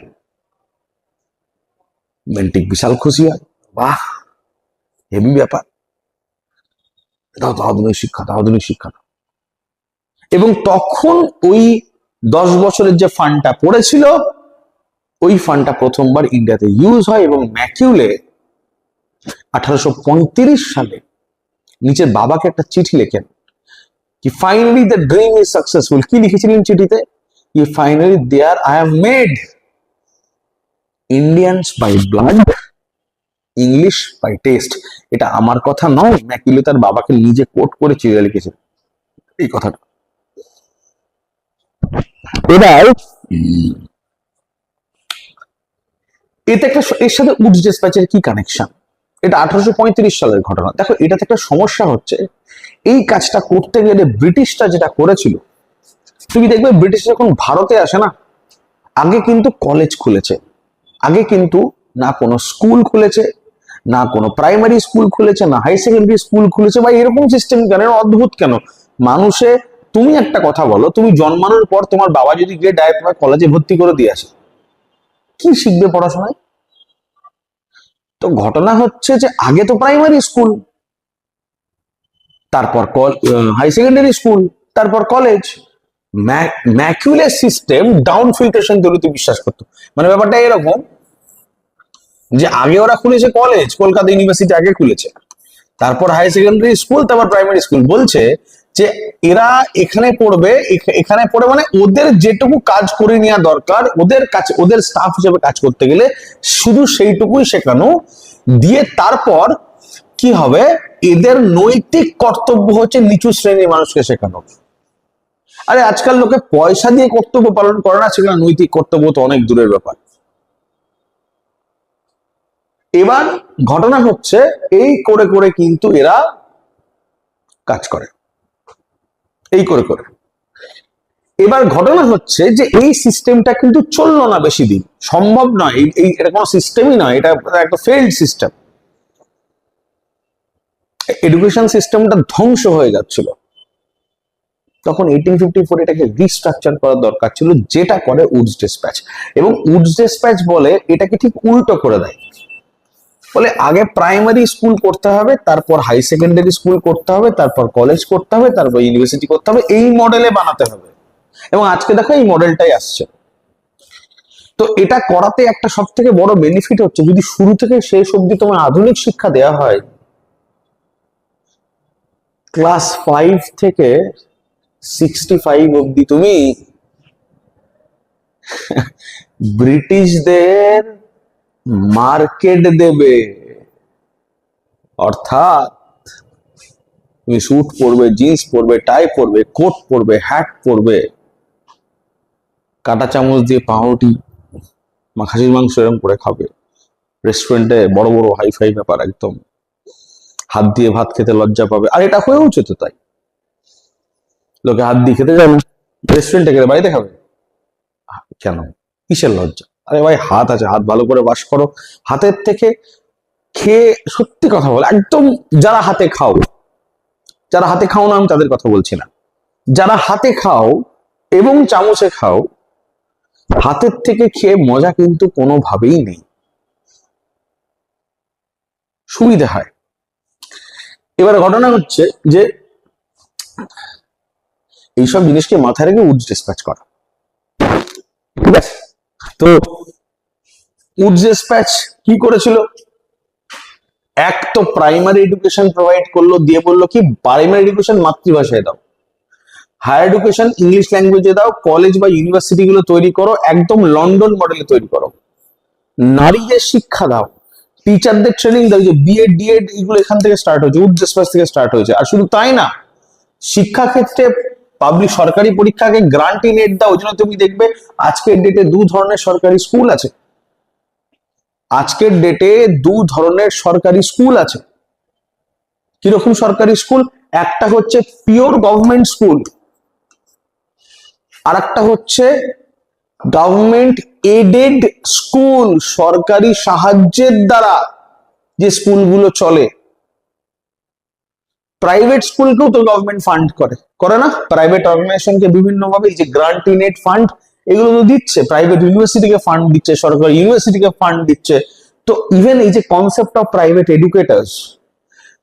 বেন্টিক বিশাল খুশি হয়, বাহ হেভি ব্যাপার, দাও তো আধুনিক শিক্ষা, দাও আধুনিক শিক্ষা। এবং তখন ওই 10 বছরের যে ফান্ডটা পড়েছিল, ওই ফান্ডটা প্রথমবার ইন্ডিয়াতে ইউজ হয় এবং ম্যাকিউলে 1835 সালে নিজের বাবাকে একটা চিঠি লেখেন কি finally the dream is successful. কি লিখেছিলেন চিঠিতে? কি finally there I have made Indians by blood, English by taste. এটা আমার কথা নয়, ম্যাকিউলে তার বাবাকে নিজে কোট করে চিঠি লিখেছেন এই কথাটা। এবার এতে একটা, এর সাথে উডস ডিসপ্যাচের কি কানেকশন? এটা 1835 সালের ঘটনা। দেখো এটাতে একটা সমস্যা হচ্ছে, এই কাজটা করতে গেলে ব্রিটিশরা যেটা করেছিল, তুমি দেখবে ব্রিটিশ যখন ভারতে আসে না, আগে কিন্তু কলেজ খুলেছে, আগে কিন্তু না কোনো স্কুল খুলেছে, না কোনো প্রাইমারি স্কুল খুলেছে, না হাই সেকেন্ডারি স্কুল খুলেছে, বা এরকম সিস্টেম কেন, অদ্ভুত কেন মানুষে। তুমি একটা কথা বলো, তুমি জন্মানোর পর তোমার বাবা যদি গিয়ে ডাইরেক্ট তোমার কলেজে ভর্তি করে দিয়ে আসে, কি শিখবে পড়াশোনায়? তো ঘটনা হচ্ছে যে আগে তো প্রাইমারি স্কুল, তারপর হাই সেকেন্ডারি স্কুল, তারপর কলেজ। ম্যাকুলার সিস্টেম ডাউন ফিল্ট্রেশন থিওরিতে বিশ্বাস করতো। মানে ব্যাপারটা এরকম যে আগে ওরা খুলেছে কলেজ, কলকাতা ইউনিভার্সিটি আগে খুলেছে, তারপর হাই সেকেন্ডারি স্কুল, তারপর প্রাইমারি স্কুল। বলছে যে এরা এখানে পড়বে, এখানে পড়ে মানে ওদের যেটুকু কাজ করে নেওয়া দরকার, ওদের কাছে ওদের স্টাফ হিসেবে কাজ করতে গেলে শুধু সেইটুকুই শেখানো, দিয়ে তারপর কি হবে, এদের নৈতিক কর্তব্য হচ্ছে নিচু শ্রেণীর মানুষকে শেখানো। আরে আজকাল লোকে পয়সা দিয়ে কর্তব্য পালন করে না, সেখানে নৈতিক কর্তব্য তো অনেক দূরের ব্যাপার। এবার ঘটনা হচ্ছে এই করে করে কিন্তু এরা কাজ করে, এই করে করে। এবার ঘটনা হচ্ছে যে এই সিস্টেমটা কিন্তু চললো না বেশি দিন, সম্ভব নয়, এটা কোনো সিস্টেমই নয়, এটা একটা ফেইল্ড সিস্টেম। এডুকেশন সিস্টেমটা ধ্বংস হয়ে যাচ্ছিল। তখন 1854 এটাকে রিস্ট্রাকচার করার দরকার ছিল, যেটা করে উডস ডিসপ্যাচ। এবং উডস ডিসপ্যাচ বলে এটাকে ঠিক উল্টো করে দেয়। বলে আগে প্রাইমারি স্কুল করতে হবে, তারপর হাই সেকেন্ডারি স্কুল করতে হবে, তারপর কলেজ করতে হবে, তারপর ইউনিভার্সিটি করতে হবে, এই মডেলে বানাতে হবে। এবং আজকে দেখো এই মডেলটাই আসছে। তো এটা করাতে একটা সব থেকে বড় বেনিফিট হচ্ছে, যদি শুরু থেকে শেষ অবধি তোমার আধুনিক শিক্ষা দেওয়া হয়, ক্লাস 5 থেকে 65 অবধি তুমি ব্রিটিশদের মার্কেট দেবে। অর্থাৎ তুমি স্যুট পরবে, জিন্স পরবে, টাই পরবে, কোট পরবে, হ্যাট পরবে, কাঁটা চামচ দিয়ে পাউরুটি খাসির মাংস এরকম করে খাবে, রেস্টুরেন্টে বড় বড় হাইফাই ব্যাপার, একদম হাত দিয়ে ভাত খেতে লজ্জা পাবে। আর এটা হয়ে উচিত তাই, লোকে হাত দিয়ে খেতে যাবে, রেস্টুরেন্টে গেলে বাড়িতে খাবে কেন, কিসের লজ্জা? আরে ভাই হাত আছে, হাত ভালো করে বাস করো। হাতের থেকে খেয়ে, সত্যি কথা বলো, একদম যারা হাতে খাও, যারা হাতে খাও না আমি তাদের কথা বলছি না, যারা হাতে খাও এবং চামচে খাও, হাতের থেকে খেয়ে মজা কিন্তু কোনোভাবেই নেই, সুবিধা হয়। এবার ঘটনা হচ্ছে যে এইসব জিনিসকে মাথায় রেখে উডস ডিসপ্যাচ করা, ঠিক আছে? তো উডস ডিসপ্যাচ কি করেছিল? এক তো প্রাইমারি এডুকেশন প্রোভাইড করলো, দিয়ে বললো কি প্রাইমারি এডুকেশন মাতৃভাষায় দাও, হায়ার এডুকেশন ইংলিশ ল্যাঙ্গুয়েজে দাও, কলেজ বা ইউনিভার্সিটি গুলো তৈরি করো, একদম লন্ডন মডেলে তৈরি করো, নারীদের শিক্ষা দাও, টিচারদের ট্রেনিং দাও, যে বিএড ডিএড এগুলো এখান থেকে স্টার্ট হয়েছে, উডস ডিসপ্যাচ থেকে স্টার্ট হয়েছে। আর শুধু তাই না, শিক্ষাক্ষেত্রে পাবলিক সরকারি পরীক্ষাকে গ্রান্টি নেট দাও। ওই জন্য তুমি দেখবে আজকের ডেটে দু ধরনের সরকারি স্কুল আছে, আজকের ডেটে দু ধরনের সরকারি স্কুল আছে। কিরকম সরকারি স্কুল? একটা হচ্ছে পিওর গভর্নমেন্ট স্কুল, আর একটা হচ্ছে গভর্নমেন্ট এডেড স্কুল, সরকারি সাহায্যের দ্বারা যে স্কুলগুলো চলে। প্রাইভেট স্কুলকেও তো গভর্নমেন্ট ফান্ড করে না? প্রাইভেট অর্গানাইজেশনকে বিভিন্ন ভাবে যে গ্রান্টি নেট ফান্ড এগুলো তো দিচ্ছে, প্রাইভেট ইউনিভার্সিটিকে ফান্ড দিচ্ছে, সরকারি ইউনিভার্সিটিকে ফান্ড দিচ্ছে। তো ইভেন এই যে কনসেপ্ট অফ প্রাইভেট এডুকেটার্স,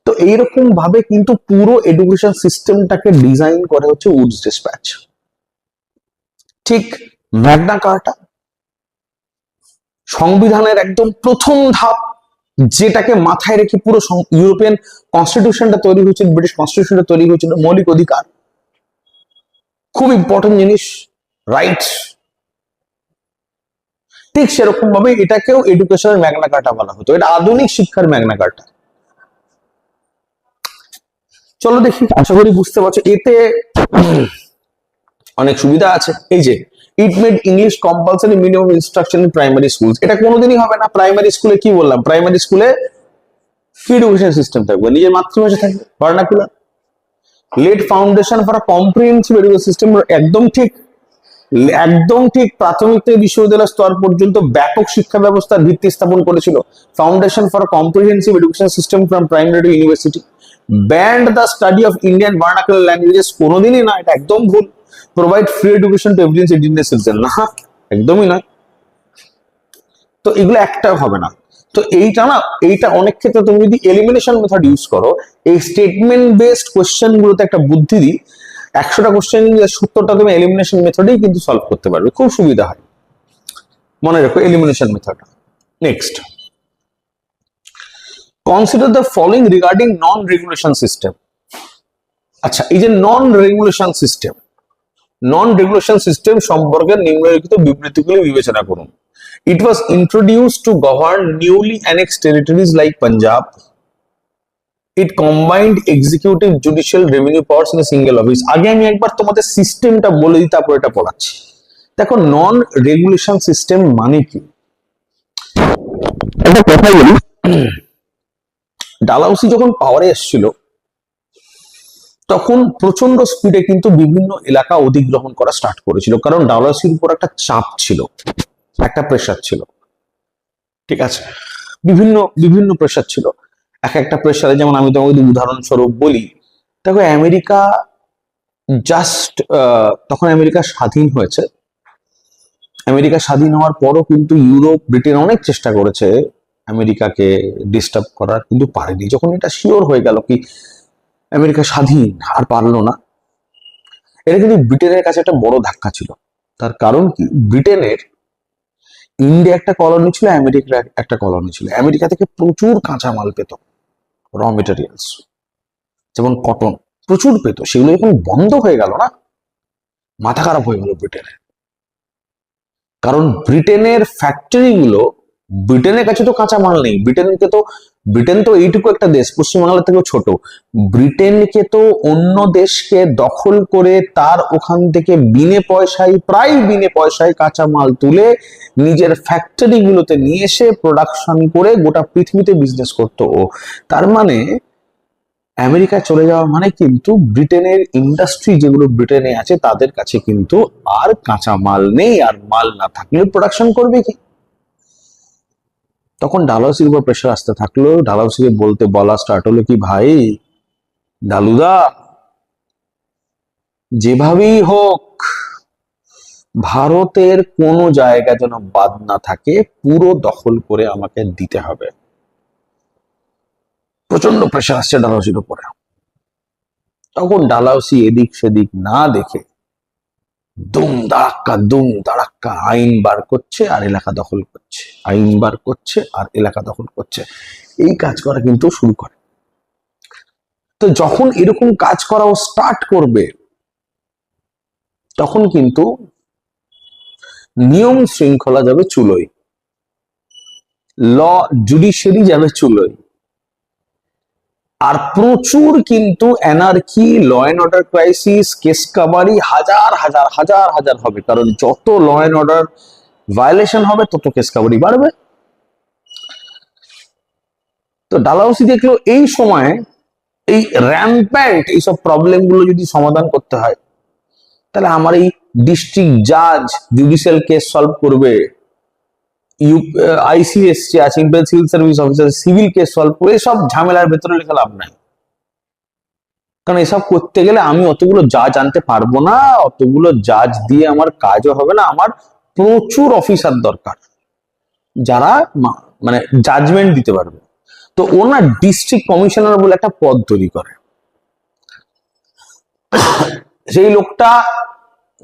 তো এইরকম ভাবে কিন্তু পুরো এডুকেশন সিস্টেমটাকে ডিজাইন করে হচ্ছে উডস ডিসপ্যাচ। ঠিক ম্যাগনা কার্টা, সংবিধানের একদম প্রথম ধাপ, যেটাকে মাথায় রেখে পুরো ইউরোপিয়ান কনস্টিটিউশনটা তৈরি হয়েছিল, ব্রিটিশ কনস্টিটিউশনটা তৈরি হয়েছিল, মৌলিক অধিকার, খুব ইম্পর্টেন্ট জিনিস, রাইটস। ঠিক সেরকম ভাবে এটাকেও এডুকেশনের ম্যাগনা কার্টা বলা হতো, এটা আধুনিক শিক্ষার ম্যাগনা কার্টা। চলো দেখি, আশা করি বুঝতে পারছো। এতে অনেক সুবিধা আছে। এই যে it made English compulsory medium of instruction in primary school, এটা কোনোদিনই হবে না। প্রাইমারি স্কুলে কি বললাম, প্রাইমারি স্কুলে কি এডুকেশন সিস্টেম থাকবে, নিজের মাতৃভাষা থাকবে, vernacular. Let foundation for comprehensive education system, একদম ঠিক, একদম ঠিক। প্রাথমিক থেকে বিশ্ববিদ্যালয় স্তর পর্যন্ত ব্যাপক শিক্ষা ব্যবস্থার ভিত্তি স্থাপন করেছিল। Foundation for comprehensive education system from primary two university. Band the study of Indian vernacular languages, কোনোদিনই না, এটা একদম ভুল। Provide free education to every Indian citizen, না, একদমই নয়। তো এগুলো একটাও হবে না। তো এইটা না, এইটা অনেক ক্ষেত্রে তুমি যদি এলিমিনেশন মেথড ইউজ করো, এই স্টেটমেন্ট বেসড কোশ্চেন গুলোতে একটা বুদ্ধি দিই, 100টা কোশ্চেন 70টা তুমি এলিমিনেশন মেথডেই কিন্তু সলভ করতে পারবে, খুব সুবিধা হয়। মনে রাখো elimination method. Next, consider the following regarding non regulation system. আচ্ছা, এই যে নন রেগুলেশন সিস্টেম, নন রেগুলেশন সিস্টেম সম্পর্কে নিম্নলিখিত বিবৃতিগুলি বিবেচনা করুন। It was introduced to govern newly annexed territories like Punjab. It combined executive, judicial, revenue powers in a single office. আগে আমি একবার তোমাদের সিস্টেমটা বলে দিই, তারপর এটা পড়াচ্ছি। দেখো, নন রেগুলেশন সিস্টেম মানে কি? একটা কথা বলি, ডালহৌসি যখন পাওয়ারে এসেছিল, তখন প্রচন্ড স্পিডে কিন্তু বিভিন্ন এলাকা অধিগ্রহণ করা স্টার্ট করেছিল, কারণ ডালহৌসির উপর একটা চাপ ছিল, একটা প্রেশার ছিল, ঠিক আছে? বিভিন্ন বিভিন্ন প্রেশার ছিল। এক একটা প্রেশারে, যেমন আমি তোমাকে উদাহরণস্বরূপ বলি, দেখো আমেরিকা জাস্ট তখন আমেরিকা স্বাধীন হয়েছে। আমেরিকা স্বাধীন হওয়ার পরও কিন্তু ইউরোপ, ব্রিটেন অনেক চেষ্টা করেছে আমেরিকাকে ডিস্টার্ব করার, কিন্তু পারেনি। যখন এটা শিওর হয়ে গেল কি আমেরিকা স্বাধীন, আর পারলো না। এটা কিন্তু ব্রিটেনের কাছে একটা বড় ধাক্কা ছিল। তার কারণ কি, ব্রিটেনের ইন্ডিয়া একটা কলোনি ছিল, আমেরিকার একটা কলোনি ছিল। আমেরিকা থেকে প্রচুর কাঁচামাল পেত, র মেটেরিয়ালস, যেমন কটন প্রচুর পেত। সেগুলো যখন বন্ধ হয়ে গেল না, মাথা খারাপ হয়ে গেল ব্রিটেনের। কারণ ব্রিটেনের ফ্যাক্টরিগুলো, ব্রিটেনের কাছে তো কাঁচামাল নেই। ব্রিটেন তো এইটুকু একটা দেশ, পশ্চিমবাংলা থেকেও ছোট। ব্রিটেনকে তো অন্য দেশকে দখল করে তার ওখান থেকে প্রায় বিনে পয়সায় কাঁচামাল তুলে নিজের ফ্যাক্টরি গুলোতে নিয়ে এসে প্রোডাকশন করে গোটা পৃথিবীতে বিজনেস করতো ও। তার মানে আমেরিকায় চলে যাওয়া মানে কিন্তু ব্রিটেনের ইন্ডাস্ট্রি যেগুলো ব্রিটেনে আছে তাদের কাছে কিন্তু আর কাঁচা মাল নেই, আর মাল না থাকলে প্রোডাকশন করবে কি? তখন ডালহাউসির উপর প্রেশার আসতে থাকলো। ডালহাউসিকে বলা স্টার্ট হলো কি, ভাই ডালুদা, যেভাবেই হোক ভারতের কোনো জায়গা যেন বাদ না থাকে, পুরো দখল করে আমাকে দিতে হবে। প্রচন্ড প্রেশার আসছে ডালহাউসির উপরে। তখন ডালহাউসি এদিক সেদিক না দেখে দুম দাঁড়াক্কা আইন বার করছে আর এলাকা দখল করছে, আইন বার করছে আর এলাকা দখল করছে। এই কাজ করা কিন্তু শুরু করে। তো যখন এরকম কাজ করাও স্টার্ট করবে, তখন কিন্তু নিয়ম শৃঙ্খলা যাবে চুলোয়, ল জুডিশিয়ারি যাবে চুলোয়, আর প্রচুর কিন্তু anarchy, law and order crisis, case কাভারি হাজার হাজার হাজার হাজার হবে। কারণ যত ল অ্যান্ড অর্ডার ভায়োলেশন হবে তত কেস কাভারি বাড়বে। তো ডালহাউসি দেখলো এই সময় এই র্যাম্প্যান্ট এইসব প্রবলেম গুলো যদি সমাধান করতে হয়, তাহলে আমার এই ডিস্ট্রিক্ট জাজ জুডিশিয়াল কেস সলভ করবে, আইসিএস যে আছে, imperial civil service officer, civil case solve করে, সব ঝামেলার ভেতরে লেখা লাভ নাই। কারণ এসব করতে গেলে আমি অতগুলো জাজ আনতে পারবো না, অতগুলো জাজ দিয়ে আমার কাজও হবে না। আমার প্রচুর অফিসার দরকার যারা মানে জাজমেন্ট দিতে পারবে। তো ওনার ডিস্ট্রিক্ট কমিশনার বলে একটা পদ তৈরি করে। সেই লোকটা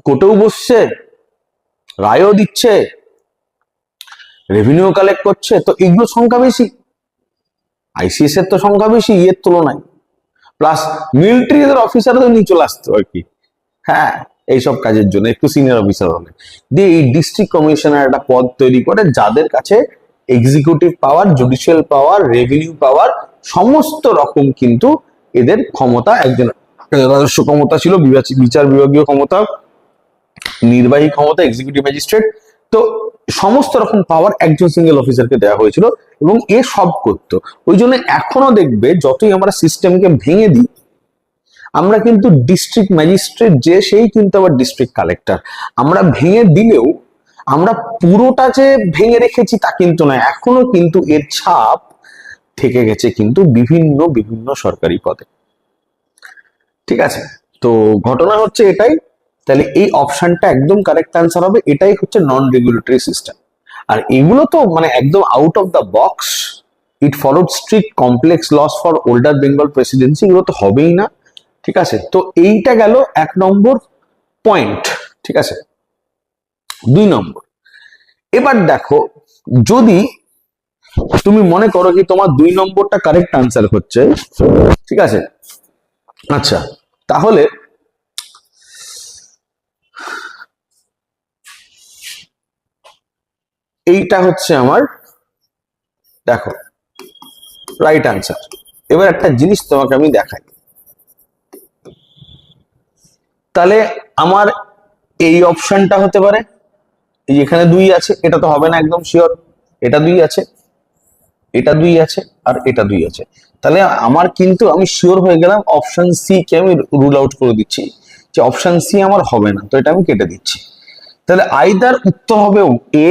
কোর্টেও বসছে, রায়ও দিচ্ছে, রেভিনিউ কালেক্ট করছে। তো এগুলো সংখ্যা বেশি, আইসিএস এর তো সংখ্যা বেশি এর তুলনায়। প্লাস মিলিটারি অফিসারদের নিয়ে চলে আসতো আর কি, হ্যাঁ, এইসব কাজের জন্য একটু সিনিয়র অফিসার হলে। দিয়ে এই ডিস্ট্রিক্ট কমিশনার একটা পদ তৈরি করে, যাদের কাছে এক্সিকিউটিভ পাওয়ার, জুডিশিয়াল পাওয়ার, রেভিনিউ পাওয়ার, সমস্ত রকম কিন্তু এদের ক্ষমতা, একজন রাজস্ব ক্ষমতা ছিল, বিচার বিভাগীয় ক্ষমতা, নির্বাহী ক্ষমতা, এক্সিকিউটিভ ম্যাজিস্ট্রেট। তো সমস্ত রকম পাওয়ার একজন সিঙ্গেল অফিসারকে দেওয়া হয়েছিল এবং এ সব করতো। ওই জন্য এখনো দেখবে যতই আমরা সিস্টেমকে ভেঙে দিই, আমরা কিন্তু ডিস্ট্রিক্ট ম্যাজিস্ট্রেট যে সেই কিন্তু আবার ডিস্ট্রিক্ট কালেক্টর। আমরা ভেঙে দিলেও আমরা পুরোটা যে ভেঙে রেখেছি তা কিন্তু নয়, এখনো কিন্তু এর ছাপ থেকে গেছে কিন্তু বিভিন্ন বিভিন্ন সরকারি পদে। ঠিক আছে, তো ঘটনা হচ্ছে এটাই। তাহলে এই অপশনটা একদম কারেক্ট অ্যান্সার হবে। এটাই হচ্ছে নন রেগুলেটরি সিস্টেম। আর এগুলো তো মানে একদম out of the box, it followed strict complex laws for older Bengal presidency, এগুলো তো হবেই না। ঠিক আছে, তো এইটা গেল 1 নম্বর পয়েন্ট। ঠিক আছে, 2 নম্বর, এবার দেখো, যদি তুমি মনে করো কি তোমার 2 নম্বরটা কারেক্ট আনসার হচ্ছে, ঠিক আছে, আচ্ছা, তাহলে এইটা হচ্ছে আমার, দেখো, রাইট আনসার। এবার একটা জিনিস তোমাকে আমি দেখাই। তাহলে আমার এই অপশনটা হতে পারে, এই এখানে 2 আছে, এটা তো হবে না একদম শিওর। এটা 2 আছে, এটা 2 আছে, আর এটা 2 আছে। তাহলে আমার কিন্তু আমি শিওর হয়ে গেলাম, অপশন সি কে আমি রুল আউট করে দিচ্ছি যে অপশন সি আমার হবে না, তো এটা আমি কেটে দিচ্ছি। তাহলে আইদার উত্তর হবে এ,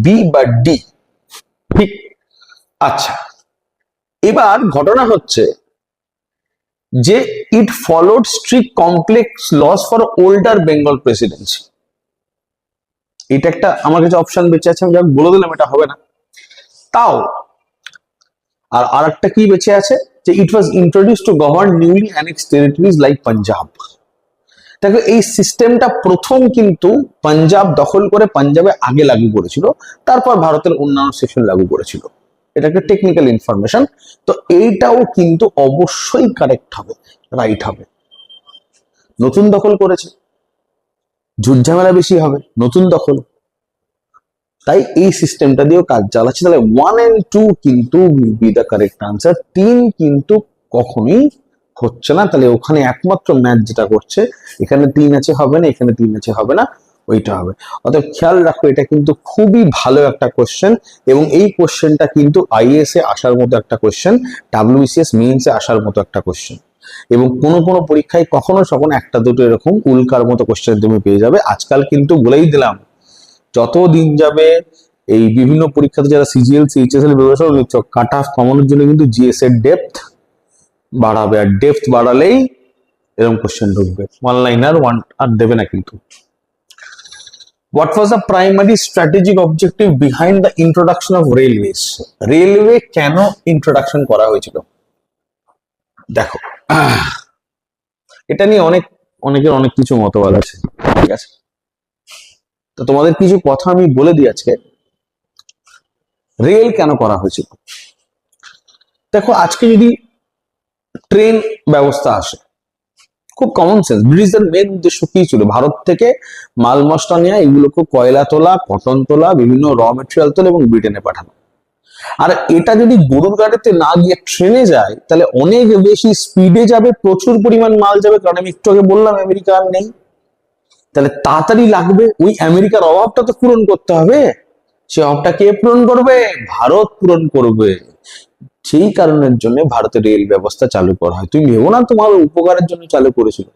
বি বা ডি। ঠিক, আচ্ছা, এবার ঘটনা হচ্ছে যে it followed strict complex laws for older Bengal presidency. এটা একটা আমার কাছে অপশন বেঁচে আছে, আমি যখন বলে দিলাম এটা হবে না। তাও আর আরেকটা কি বেঁচে আছে, যে it was introduce to govern newly annex territories like Punjab. দেখো এই সিস্টেমটা প্রথম কিন্তু পাঞ্জাব দখল করে পাঞ্জাবে আগে লাগু করেছিল, তারপর ভারতের অন্যান্য সেকশন লাগু করেছিল। এটা একটা টেকনিক্যাল ইনফরমেশন। তো এইটাও কিন্তু অবশ্যই কারেক্ট হবে, রাইট হবে। নতুন দখল করেছে, ঝুট ঝামেলা বেশি হবে, নতুন দখল, তাই এই সিস্টেমটা দিয়েও কাজ চালাচ্ছে। তাহলে 1 and 2 কিন্তু will be the correct answer। 3 কিন্তু কখনোই হচ্ছে না। তাহলে ওখানে একমাত্র ম্যাচ যেটা করছে, এখানে 3 আছে হবে না, এখানে 3 আছে হবে না, ওইটা হবে। অতএব খেয়াল রাখো, এটা কিন্তু খুবই ভালো একটা কোশ্চেন, এবং এই কোশ্চেনটা কিন্তু আইএএস এ আসার মতো একটা কোশ্চেন, ডাব্লিউবিসিএস মেইনস এ আসার মতো একটা কোশ্চেন, এবং কোনো কোনো পরীক্ষায় কখনো সখন একটা দুটো এরকম উল্কার মতো কোশ্চেন তুমি পেয়ে যাবে। আজকাল কিন্তু বলেই দিলাম, যত দিন যাবে এই বিভিন্ন পরীক্ষাতে যারা সিজিএল সিএইচএসএল বিবেচনা নিচ্ছ, কাট অফ কমানোর জন্য কিন্তু জিএস এর ডেপথ বাড়াবে, আর ডেপথ বাড়ালেই এরকম কোশ্চেন ঢুকবে। ওয়ান লাইনার ওয়ান আর দেবে না কিন্তু। What was the primary strategic objective behind the introduction of railways? Railway কেন ইন্ট্রোডাকশন করা হয়েছিল? দেখো, এটা নিয়ে অনেকের অনেক কিছু মতবাদ আছে, ঠিক আছে? তো তোমাদের কিছু কথা আমি বলে দিই আজকে, রেল কেন করা হয়েছিল। দেখো, আজকে যদি ট্রেন ব্যবস্থা আসে, খুব কমন সেন্স, ব্রিটিশদের মেন উদ্দেশ্য কি ছিল? ভারত থেকে মাল মশলা নেওয়া, এগুলোকে কয়লা তোলা, কটন তোলা, বিভিন্ন র মেটেরিয়াল তোলা এবং ব্রিটেনে পাঠানো। আর এটা যদি গরুর গাড়িতে না গিয়ে ট্রেনে যায়, তাহলে অনেক বেশি স্পিডে যাবে, প্রচুর পরিমাণ মাল যাবে, কারণ আমি একটু আগে বললাম আমেরিকা আর নেই, তাহলে তাড়াতাড়ি লাগবে। ওই আমেরিকার অভাবটা তো পূরণ করতে হবে, সে অভাবটা কে পূরণ করবে? ভারত পূরণ করবে। সেই কারণের জন্য ভারতের রেল ব্যবস্থা চালু করা হয়। তুমি ভেবো না তোমার উপকারের জন্য চালু করেছিল,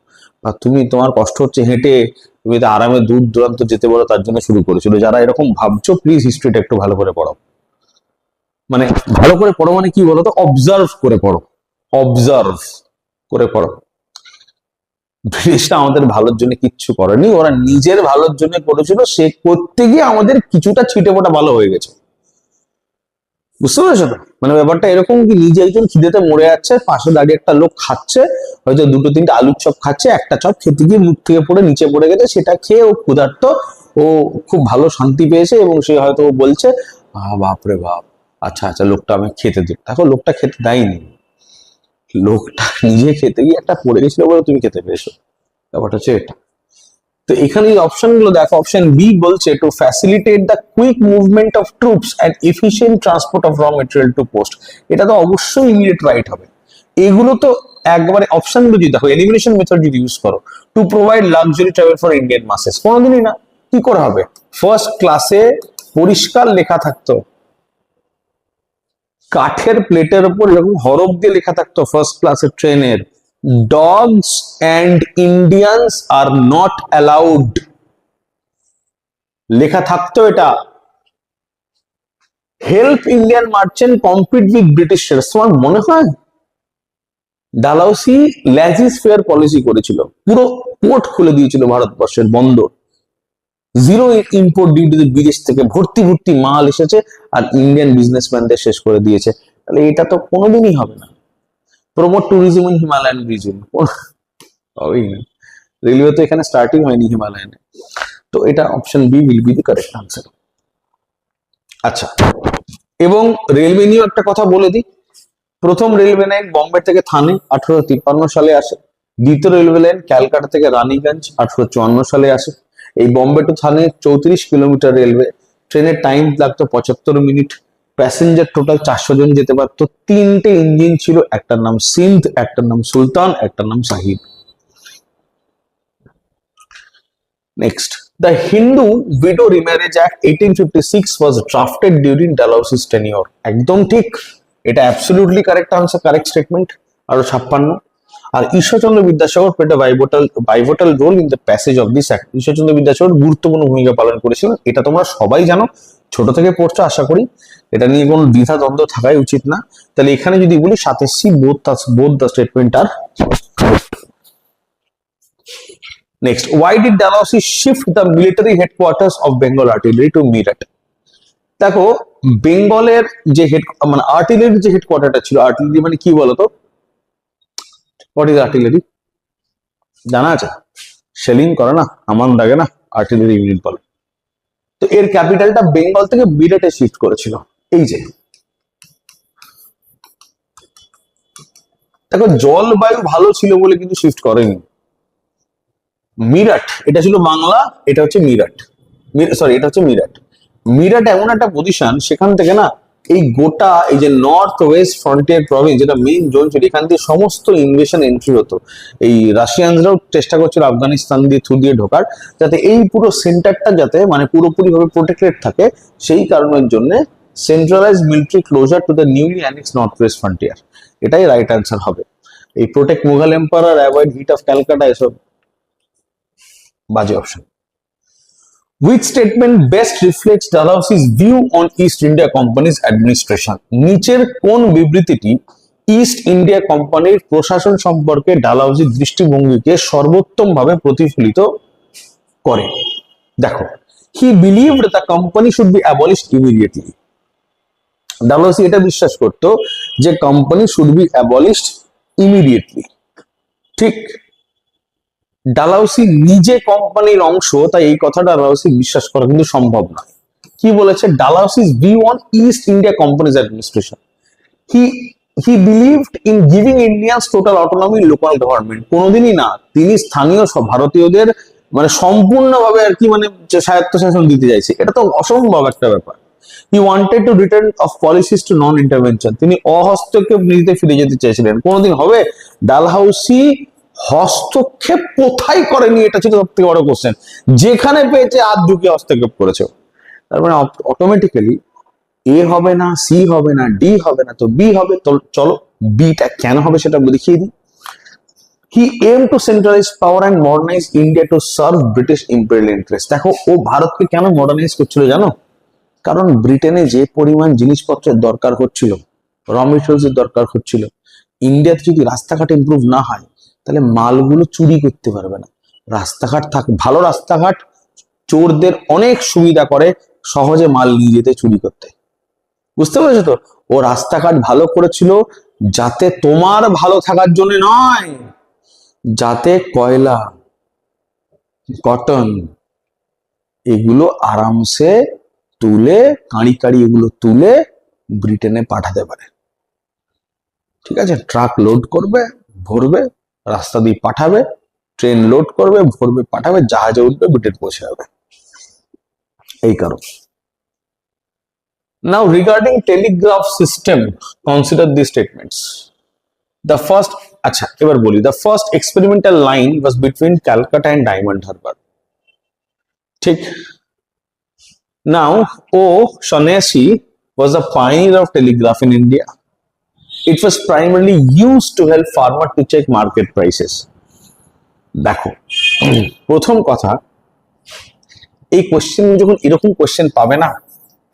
বা তুমি তোমার কষ্ট হচ্ছে হেঁটে, তুমি তো আরামে দূর দূরান্ত যেতে পারো তার জন্য শুরু করেছিল। যারা এরকম ভাবছো, প্লিজ হিস্ট্রিটা একটু ভালো করে পড়ো। মানে ভালো করে পড়ো মানে কি বলতো, অবজার্ভ করে পড়ো, অবজার্ভ করে পড়ো। ব্রিটিশরা আমাদের ভালোর জন্য কিচ্ছু করেনি, ওরা নিজের ভালোর জন্য করেছিল। সে করতে গিয়ে আমাদের কিছুটা ছিটে ফোটা ভালো হয়ে গেছে, বুঝতে পেরেছো তো? মানে ব্যাপারটা এরকম কি, নিজে একজন খিদেতে মরে যাচ্ছে, পাশে দাঁড়িয়ে একটা লোক খাচ্ছে, হয়তো দুটো তিনটা আলুর চপ খাচ্ছে, একটা চপ খেতে গিয়ে মুখ থেকে পড়ে নিচে পড়ে গেছে, সেটা খেয়ে ও ক্ষুধার্ত, ও খুব ভালো শান্তি পেয়েছে, এবং সে হয়তো বলছে বাপরে বাপ, আচ্ছা আচ্ছা লোকটা আমি খেতে দিই। দেখো, লোকটা খেতে দেয়নি, লোকটা নিজে খেতে গিয়ে একটা পড়ে গেছিল বলে তুমি খেতে পেয়েছো। ব্যাপারটা হচ্ছে এটা। তো এখানে এই অপশন গুলো দেখো, অপশন বি বলছে to facilitate the quick movement of troops and efficient transport of raw material to post. এটা তো অবশ্যই ইমিডিয়েট রাইট হবে। এগুলো তো একবারে অপশন গুলো যদি দেখো, এলিমিনেশন মেথড যদি ইউজ করো, to provide luxury travel for Indian মাসেস, কোনোদিনই না। কি করে হবে? ফার্স্ট ক্লাসে পরিষ্কার লেখা থাকতো, কাঠের প্লেটের উপর এরকম হরফ দিয়ে লেখা থাকতো ফার্স্ট ক্লাসের ট্রেনের, dogs and Indians are not allowed, লেখা থাকতো এটা। Help Indian merchant compete with British traders. তোমার মনে হয় ডালহৌসি ল্যাজিস ফেয়ার পলিসি করেছিল, পুরো পোর্ট খুলে দিয়েছিল ভারতবর্ষের বন্দর, জিরো ইম্পোর্ট ডিউটি, বিদেশ থেকে ভর্তি ভর্তি মাল এসেছে, আর ইন্ডিয়ান বিজনেসম্যানদের শেষ করে দিয়েছে। তাহলে এটা তো কোনোদিনই হবে না। Promote tourism in Himalayan reason, হবেই না। রেলওয়ে তো এখানে স্টার্টিং হয়নি হিমালয়ানে। তো এটা option B will be the correct answer. আচ্ছা, এবং রেলওয়ে নিয়েও একটা কথা বলে দিই। প্রথম রেলওয়ে লাইন বম্বে থেকে থানে 1853 সালে আসে। দ্বিতীয় রেলওয়ে লাইন ক্যালকাটা থেকে রানীগঞ্জ 1854 সালে আসে। এই Bombay to Thane 34 kilometre railway, ট্রেনের টাইম লাগতো 75 মিনিট, প্যাসেঞ্জার টোটাল 400 জন যেতে পারতো, 3টে ইঞ্জিন ছিল, একটার নাম সিন্ধ, একটার নাম সুলতান, একটার নাম Sahib. Next, the Hindu Widow Remarriage Act 1856 was drafted during Dalhousie's tenure. একদম ঠিক, এটা absolutely correct answer, correct statement. আরো 56। আর Ishwarchandra Vidyasagar played pivotal role in the passage of this act. Ishwarchandra Vidyasagar গুরুত্বপূর্ণ ভূমিকা পালন করেছিলেন, এটা তোমরা সবাই জানো, ছোট থেকে পড়ছো আশা করি, এটা নিয়ে কোনো দ্বিধা দ্বন্দ্ব থাকাই উচিত না। তাহলে এখানে যদি বলি 27 both the statement are. Next, why did Dalhousie shift the military headquarters of Bengal Artillery to Meerut? দেখো বেঙ্গলের যে হেড মানে আর্টিলারি যে হেডকোয়ার্টারটা ছিল, আর্টিলারি মানে কি বলতো, হোয়াট ইজ আর্টিলারি জানা আছে? সেলিং করে না, কামান দাগে না, আর্টিলারি ইউনিট বলে। তো এর ক্যাপিটালটা বেঙ্গল থেকে মিরাটে শিফট করেছিল। এই যে দেখো জলবায়ু ভালো ছিল বলে কিন্তু শিফট করেনি। মিরাট এটা ছিল বাংলা, এটা হচ্ছে মিরাট, সরি এটা হচ্ছে মিরাট। মিরাট এমন একটা পজিশন, সেখান থেকে না এই গোটা এই যে নর্থ ওয়েস্ট ফ্রন্টিয়ার প্রভিন্স যেটা মেইন জোন ছিল, এখান থেকে সমস্ত ইনভেশন এন্ট্রি হতো। এই রাশিয়ানরাও চেষ্টা করছিল আফগানিস্তান দিয়ে থ্রু দিয়ে ঢোকার, যাতে এই পুরো সেন্টারটা যাতে মানে পুরোপুরি ভাবে প্রোটেক্টেড থাকে। সেই কারণের জন্য centralise military closer to the newly annexe north West frontier, এটাই রাইট অ্যান্সার হবে। এই protect Mughal empire, avoid heat of Calcutta, এসব বাজে option. Which statement best reflects Dalhousie's view on East India Company's administration? নিচের কোন বিবৃতিটি ইস্ট ইন্ডিয়া কোম্পানির প্রশাসন সম্পর্কে ডালহাউসির দৃষ্টিভঙ্গিকে সর্বোত্তমভাবে প্রতিফলিত করে? দেখো, he believed the company should be abolished immediately. Dalhousie এটা বিশ্বাস করত যে company should be abolished immediately. ঠিক, ডালহাউসি নিজে কোম্পানির অংশ, তাই এই কথাটা ডালহাউসি বিশ্বাস করা কিন্তু সম্ভব না। কি বলেছে? ডালহাউসি's view on East India Company's administration. He he believed in giving Indians total autonomy in local government. কোনোদিনই না তিনি স্থানীয় সব ভারতীয়দের মানে সম্পূর্ণভাবে আর কি মানে স্বায়ত্তশাসন দিতে চাইছে, এটা তো অসম্ভব একটা ব্যাপার। He wanted to return of policies to non-intervention. তিনি অহস্তক্ষেপ নীতিতে ফিরে যেতে চাইছিলেন। কোনোদিন হবে? ডালহাউসি হস্তক্ষেপ কোথায় করেনি, এটা ছিল সব থেকে বড় কোশ্চেন। যেখানে পেয়েছে আর ঢুকে হস্তক্ষেপ করেছে। তার মানে অটোমেটিক্যালি এ হবে না, সি হবে না, ডি হবে না, তো বি হবে। তো চলো বিটা কেন হবে সেটা দেখিয়ে দিই। He aim to centralise power and modernise India to serve British imperial interest. দেখো ও ভারতকে কেন মডার্নাইজ করছিল জানো? কারণ ব্রিটেনে যে পরিমাণ জিনিসপত্রের দরকার হচ্ছিল, র মেটেরিয়ালস এর দরকার হচ্ছিল, ইন্ডিয়াতে যদি রাস্তাঘাট ইমপ্রুভ না হয় তাহলে মালগুলো চুরি করতে পারবে না। রাস্তাঘাট ভালো রাস্তাঘাট চোরদের অনেক সুবিধা করে সহজে মাল নিয়ে যেতে, চুরি করতে। বুঝতে পেরেছো তো? ও রাস্তাঘাট ভালো করেছিল যাতে তোমার ভালো থাকার জন্য নয়, যাতে কয়লা, কটন এগুলো আরামসে তুলে কাঁড়ি কাঁড়ি এগুলো তুলে ব্রিটেনে পাঠাতে পারে। ঠিক আছে, ট্রাক লোড করবে, ভরবে, রাস্তা দিয়ে পাঠাবে, ট্রেন লোড করবে, ভরবে, পাঠাবে, জাহাজে উঠবে, ব্রিটেন পৌঁছে যাবে। এই কারণ। Now regarding telegraph system, consider these statements. The first, আচ্ছা এবার বলি, the first experimental line was between Calcutta and Diamond Harbour. ঠিক। Now O'Shaughnessy was a pioneer of telegraph in India. It was primarily used to help farmer to check market prices. দেখো প্রথম কথা, এই question যখন এরকম question পাবে না,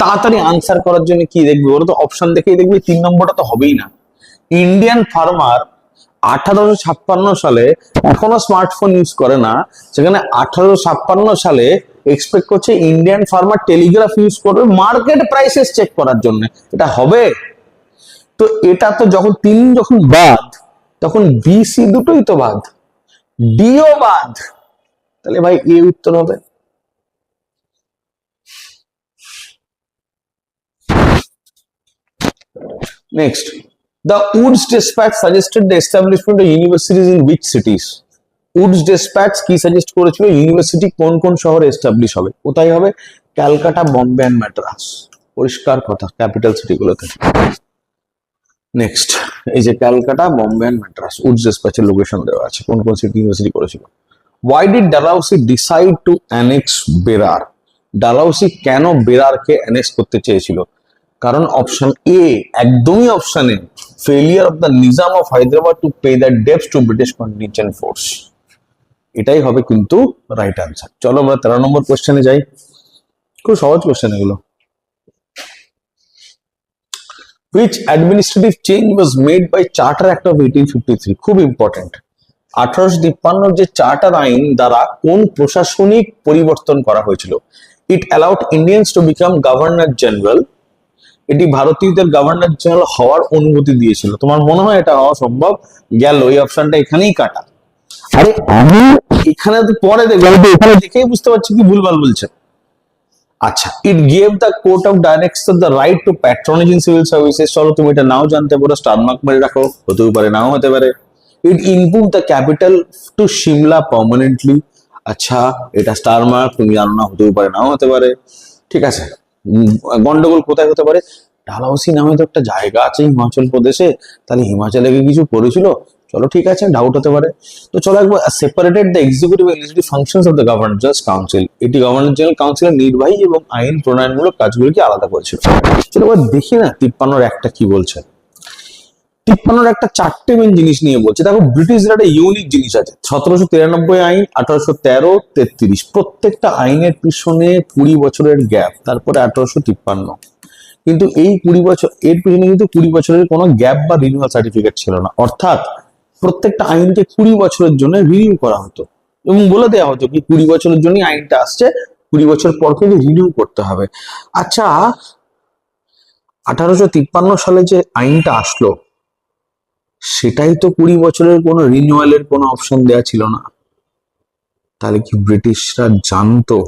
তাড়াতাড়ি আনসার করার জন্য কি দেখবে ওরা তো অপশন দেখেই দেখবে 3 নম্বরটা তো হবেই না। ইন্ডিয়ান ফার্মার 1856 সালে এখনো স্মার্টফোন ইউজ করে না, সেখানে 1856 সালে এক্সপেক্ট করছে ইন্ডিয়ান ফার্মার টেলিগ্রাফ ইউজ করবে মার্কেট প্রাইসেস চেক করার জন্য। এটা হবে? তো এটা তো যখন 3 যখন বাদ, তখন বি সি দুটোই তো বাদ, ডিও বাদ, তাহলে ভাই এ উত্তর হবে। Next, the Woods Dispatch suggested the establishment of universities in which cities? Woods Dispatch কি সাজেস্ট করেছিল? ইউনিভার্সিটি কোন কোন শহরে এস্টাবলিশ হবে? কোথায় হবে? ক্যালকাটা, বম্বে এন্ড ম্যাড্রাস। পরিষ্কার কথা, ক্যাপিটাল সিটিগুলোতে। নেক্সট, এই যে ক্যালকাটা, বম্বে এন্ড ম্যাড্রাস, উডস ডিসপ্যাচের লোকেশন দেওয়া আছে, কোন কোন সিটি ইউনিভার্সিটি করেছিল। Why did Dalhousie decide to annex Berar? Dalhousie কেন বেরারকে অ্যানেক্স করতে চেয়েছিল? কারণ অপশন এ, একদমই option A, failure of the Nizam of Hyderabad to pay the debts to British contingent force. এটাই হবে কিন্তু রাইট আনসার। চলো আমরা 13 নম্বর কোশ্চেনে যাই। খুব সহজ কোশ্চেন এগুলো। Which administrative change was made by Charter Act of 1853? খুব ইম্পর্টেন্ট। 1853 যে চার্টার আইন দ্বারা কোন প্রশাসনিক পরিবর্তন করা হয়েছিল? It allowed Indians to become governor general, এটি ভারতীয়দের গভর্নর জেনারেল হওয়ার অনুমতি দিয়েছিল। তোমার মনে হয় এটা হওয়া সম্ভব? গেল, এই অপশনটা এখানেই কাটা। আরে আমি এখানে তো পরে দেখলাম, এখানে দেখেই বুঝতে পারছি কি ভুলভাল বলছে। আচ্ছা, it gave the court of director the right to patronage in civil services. চলো তুমি এটা নাও জানতে পারো, স্টার মার্ক মেরে রাখো, হতেও পারে নাও হতে পারে। It improve the capital to Simla permanently. আচ্ছা, এটা স্টার মার্ক, তুমি জানো না, হতেও পারে নাও হতে পারে। ঠিক আছে, গন্ডগোল কোথায় হতে পারে? ডালহৌসি নামে তো একটা জায়গা আছে হিমাচল প্রদেশে, তাহলে হিমাচলে কি কিছু করেছিল? চলো ঠিক আছে, ডাউট হতে পারে। তো চলো একবার separated the executive and legislative functions of the governor general council. এটি গভর্নর জেনারেল কাউন্সিলের নির্বাহী এবং আইন প্রণয়নমূলক কাজগুলিকে আলাদা করেছিল। চলো এবার দেখি না 53 একটা কি বলছে। 53 একটা চারটে মেন জিনিস নিয়ে বলছে। দেখো, ব্রিটিশরা একটা ইউনিক জিনিস আছে। 1793 আইন, 1813, 33, প্রত্যেকটা আইনের পিছনে 20 বছরের গ্যাপ, তারপরে 1853। কিন্তু এই 20 বছর এর পিছনে কিন্তু 20 বছরের কোনো গ্যাপ বা রিনিউয়াল সার্টিফিকেট ছিল না। অর্থাৎ প্রত্যেকটা আইনকে 20 বছরের জন্য রিনিউ করা হতো এবং বলে দেওয়া হতো কি 20 বছরের জন্য আইনটা আসছে, 20 বছর পর কিন্তু রিনিউ করতে হবে। আচ্ছা, 1853 সালে যে আইনটা আসলো, সেটাই তো 20 বছরের কোনো রিনিউয়ালের কোনো অপশন দেয়া ছিল না। তাহলে কি ব্রিটিশরা জানতো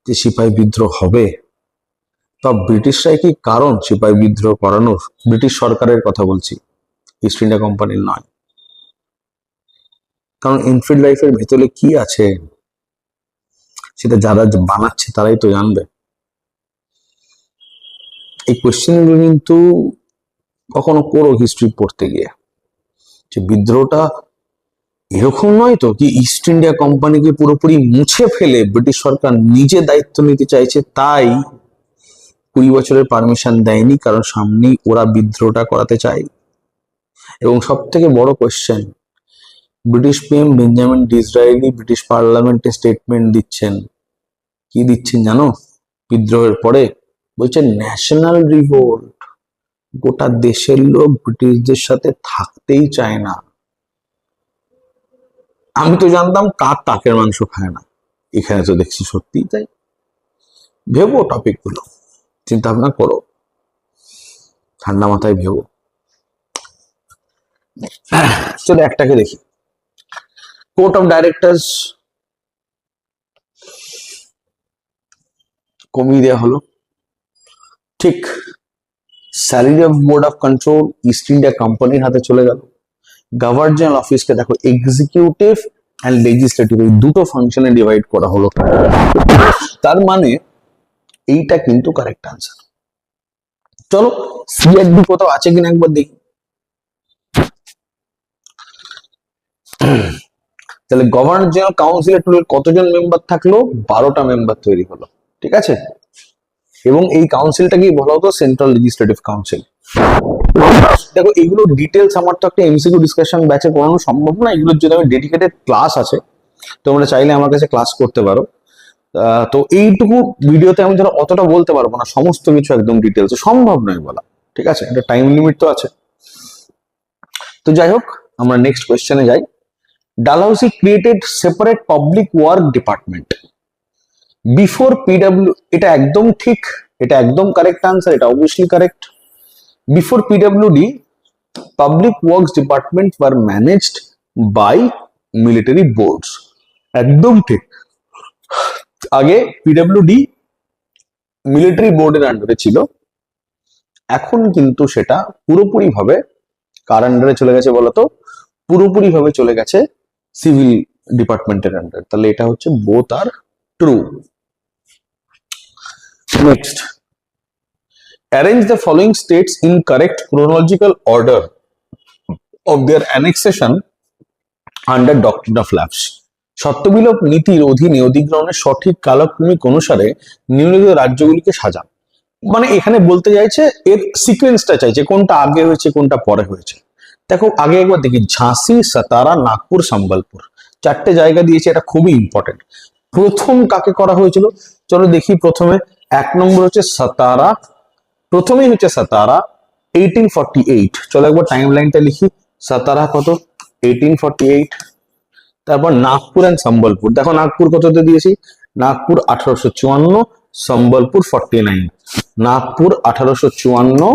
যে সিপাহী বিদ্রোহ হবে? তা ব্রিটিশরাই কি কারণ সিপাহী বিদ্রোহ করানোর? ব্রিটিশ সরকারের কথা বলছি, ইস্ট ইন্ডিয়া কোম্পানির নয়। কারণ এনফিল্ড লাইফের ভেতরে কি আছে সেটা যারা বানাচ্ছে তারাই তো জানবে। এই কোয়েশ্চেনগুলো কিন্তু কখনো করো হিস্ট্রি পড়তে গিয়ে, যে বিদ্রোহটা এরকম নয় তো কি ইস্ট ইন্ডিয়া কোম্পানিকে পুরোপুরি মুছে ফেলে ব্রিটিশ সরকার নিজে দায়িত্ব নিতে চাইছে, তাই 20 বছরের পারমিশন দেয়নি, কারণ সামনেই ওরা বিদ্রোহটা করাতে চায়। এবং সব থেকে বড় question, British PM Benjamin Disraeli British পার্লামেন্টে স্টেটমেন্ট দিচ্ছেন। কি দিচ্ছেন জানো? বিদ্রোহের পরে বলছেন ন্যাশনাল রিভোল্ট, গোটা দেশের লোক ব্রিটিশদের সাথে থাকতেই চায় না। আমি তো জানতাম কাক কাকের মাংস খায় না, এখানে তো দেখছি সত্যিই তাই। ভেবো টপিক গুলো, চিন্তা ভাবনা করো, ঠান্ডা মাথায় ভেবো। চলো একটাকে দেখি। কোর্ট অফ ডাইরেক্টরস কমিয়ে দেওয়া হলো, ঠিক। Salary of board of control east India কোম্পানির হাতে চলে গেল। গভর্নর অফিসকে দেখো এক্সিকিউটিভ অ্যান্ড লেজিসলেটিভ এই দুটো ফাংশনে ডিভাইড করা হলো। তার মানে এইটা কিন্তু কারেক্ট আনসার। চলো সিআরডি কোথাও আছে কিনা একবার দেখি। তাহলে গভর্নর জেনারেল কাউন্সিলের টোটাল কতজন মেম্বার থাকলো? 12টা মেম্বার তৈরি হলো, ঠিক আছে। এবং এই কাউন্সিলটাকেই বলা হতো সেন্ট্রাল লেজিসলেটিভ কাউন্সিল। দেখো, এগুলো ডিটেলস আমার তো একটা এমসিকিউ ডিসকাশন ব্যাচে পড়ানো সম্ভব না, এগুলোর জন্য আমি ডেডিকেটেড ক্লাস আছে, তোমরা চাইলে আমার কাছে ক্লাস করতে পারো। তো এইটুকু ভিডিওতে আমি ধরো অতটা বলতে পারবো না, সমস্ত কিছু একদম ডিটেলস সম্ভব নয় বলা, ঠিক আছে, একটা টাইম লিমিট তো আছে। তো যাই হোক, আমরা নেক্সট কোয়েশ্চেনে যাই। Dalhousie created separate public work department before PW. এটা একদম ঠিক, এটা একদম কারেক্ট আনসার, এটা obviously correct. Before PWD public works department were managed by military boards, একদম ঠিক। আগে পিডব্লিউডি মিলিটারি বোর্ডের আন্ডারে ছিল, এখন কিন্তু সেটা পুরোপুরি ভাবে কার আন্ডারে চলে গেছে বলতো? পুরোপুরি ভাবে চলে গেছে সিভিল ডিপার্টমেন্টের আন্ডারে। তাহলে এটা হচ্ছে both are true. Next, arrange the following states in correct chronological order of their annexation under doctrine of lapse. সত্যবিলোপ নীতির অধীনে অধিগ্রহণের সঠিক কালক্রমিক অনুসারে নিম্নলিখিত রাজ্যগুলিকে সাজান। মানে এখানে বলতে চাইছে এর সিকোয়েন্সটা চাইছে, কোনটা আগে হয়েছে কোনটা পরে হয়েছে। দেখো আগে একবার দেখি, ঝাঁসি, সাতারা, নাগপুর, সম্বলপুর, চারটে জায়গা দিয়েছে, এটা খুবই ইম্পর্টেন্ট। প্রথম কাকে করা হয়েছিল চলো দেখি। প্রথমে 1 নম্বর হচ্ছে সাতারা, প্রথমেই হচ্ছে সাতারা 1848। চলো একবার টাইম লাইনটা লিখি। সাতারা কত? 1848। তারপর নাগপুর এন্ড সম্বলপুর, দেখো নাগপুর কততে দিয়েছি नागपुर 1854, संबलपुर 49। नागपुर 1854,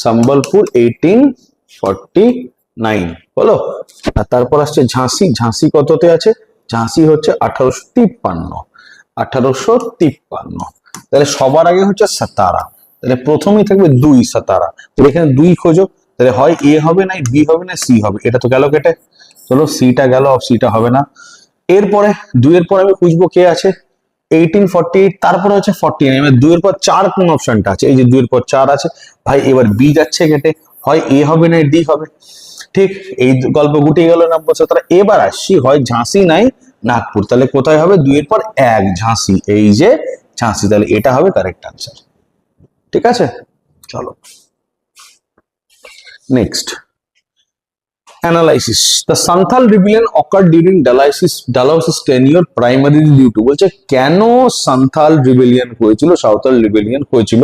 संबलपुर 1849 বলো। আর তারপর আসছে ঝাঁসি। ঝাঁসি কততে আছে? ঝাঁসি হচ্ছে 1853। তাহলে সবার আগে হচ্ছে সাতারা। তাহলে প্রথমেই থাকবে 2 সাতারা। তাহলে এখানে 2 খোঁজো। তাহলে হয় এ হবে না, বি হবে না, সি হবে। এটা তো গেল কেটে। চলো সিটা গেল, সিটা হবে না। এরপরে 2 এর পর আমি খুঁজবো কে আছে, 1848, তারপরে হচ্ছে 49। এবার 2 এর পর 4 কোন অপশনটা আছে? এই যে 2 এর পর 4 আছে ভাই। এবার বি যাচ্ছে কেটে, হয় এ হবে না ডি হবে। ঠিক, এই গল্প গুটিয়ে গেল 90 তারা। এবার আসছি, হয় ঝাঁসি নাই নাগপুর। তাহলে কোথায় হবে? 2 এর পর 1 ঝাঁসি। এই যে ঝাঁসি, তাহলে এটা হবে কারেক্ট আনসার। ঠিক আছে, চলো next. Analysis. The Santhal rebellion occurred during Dalhausie's tenure primarily due to, বলছে কেন সান্থাল রিবেলিয়ন হয়েছিল, সাঁওতাল রিবেলিয়ন হয়েছিল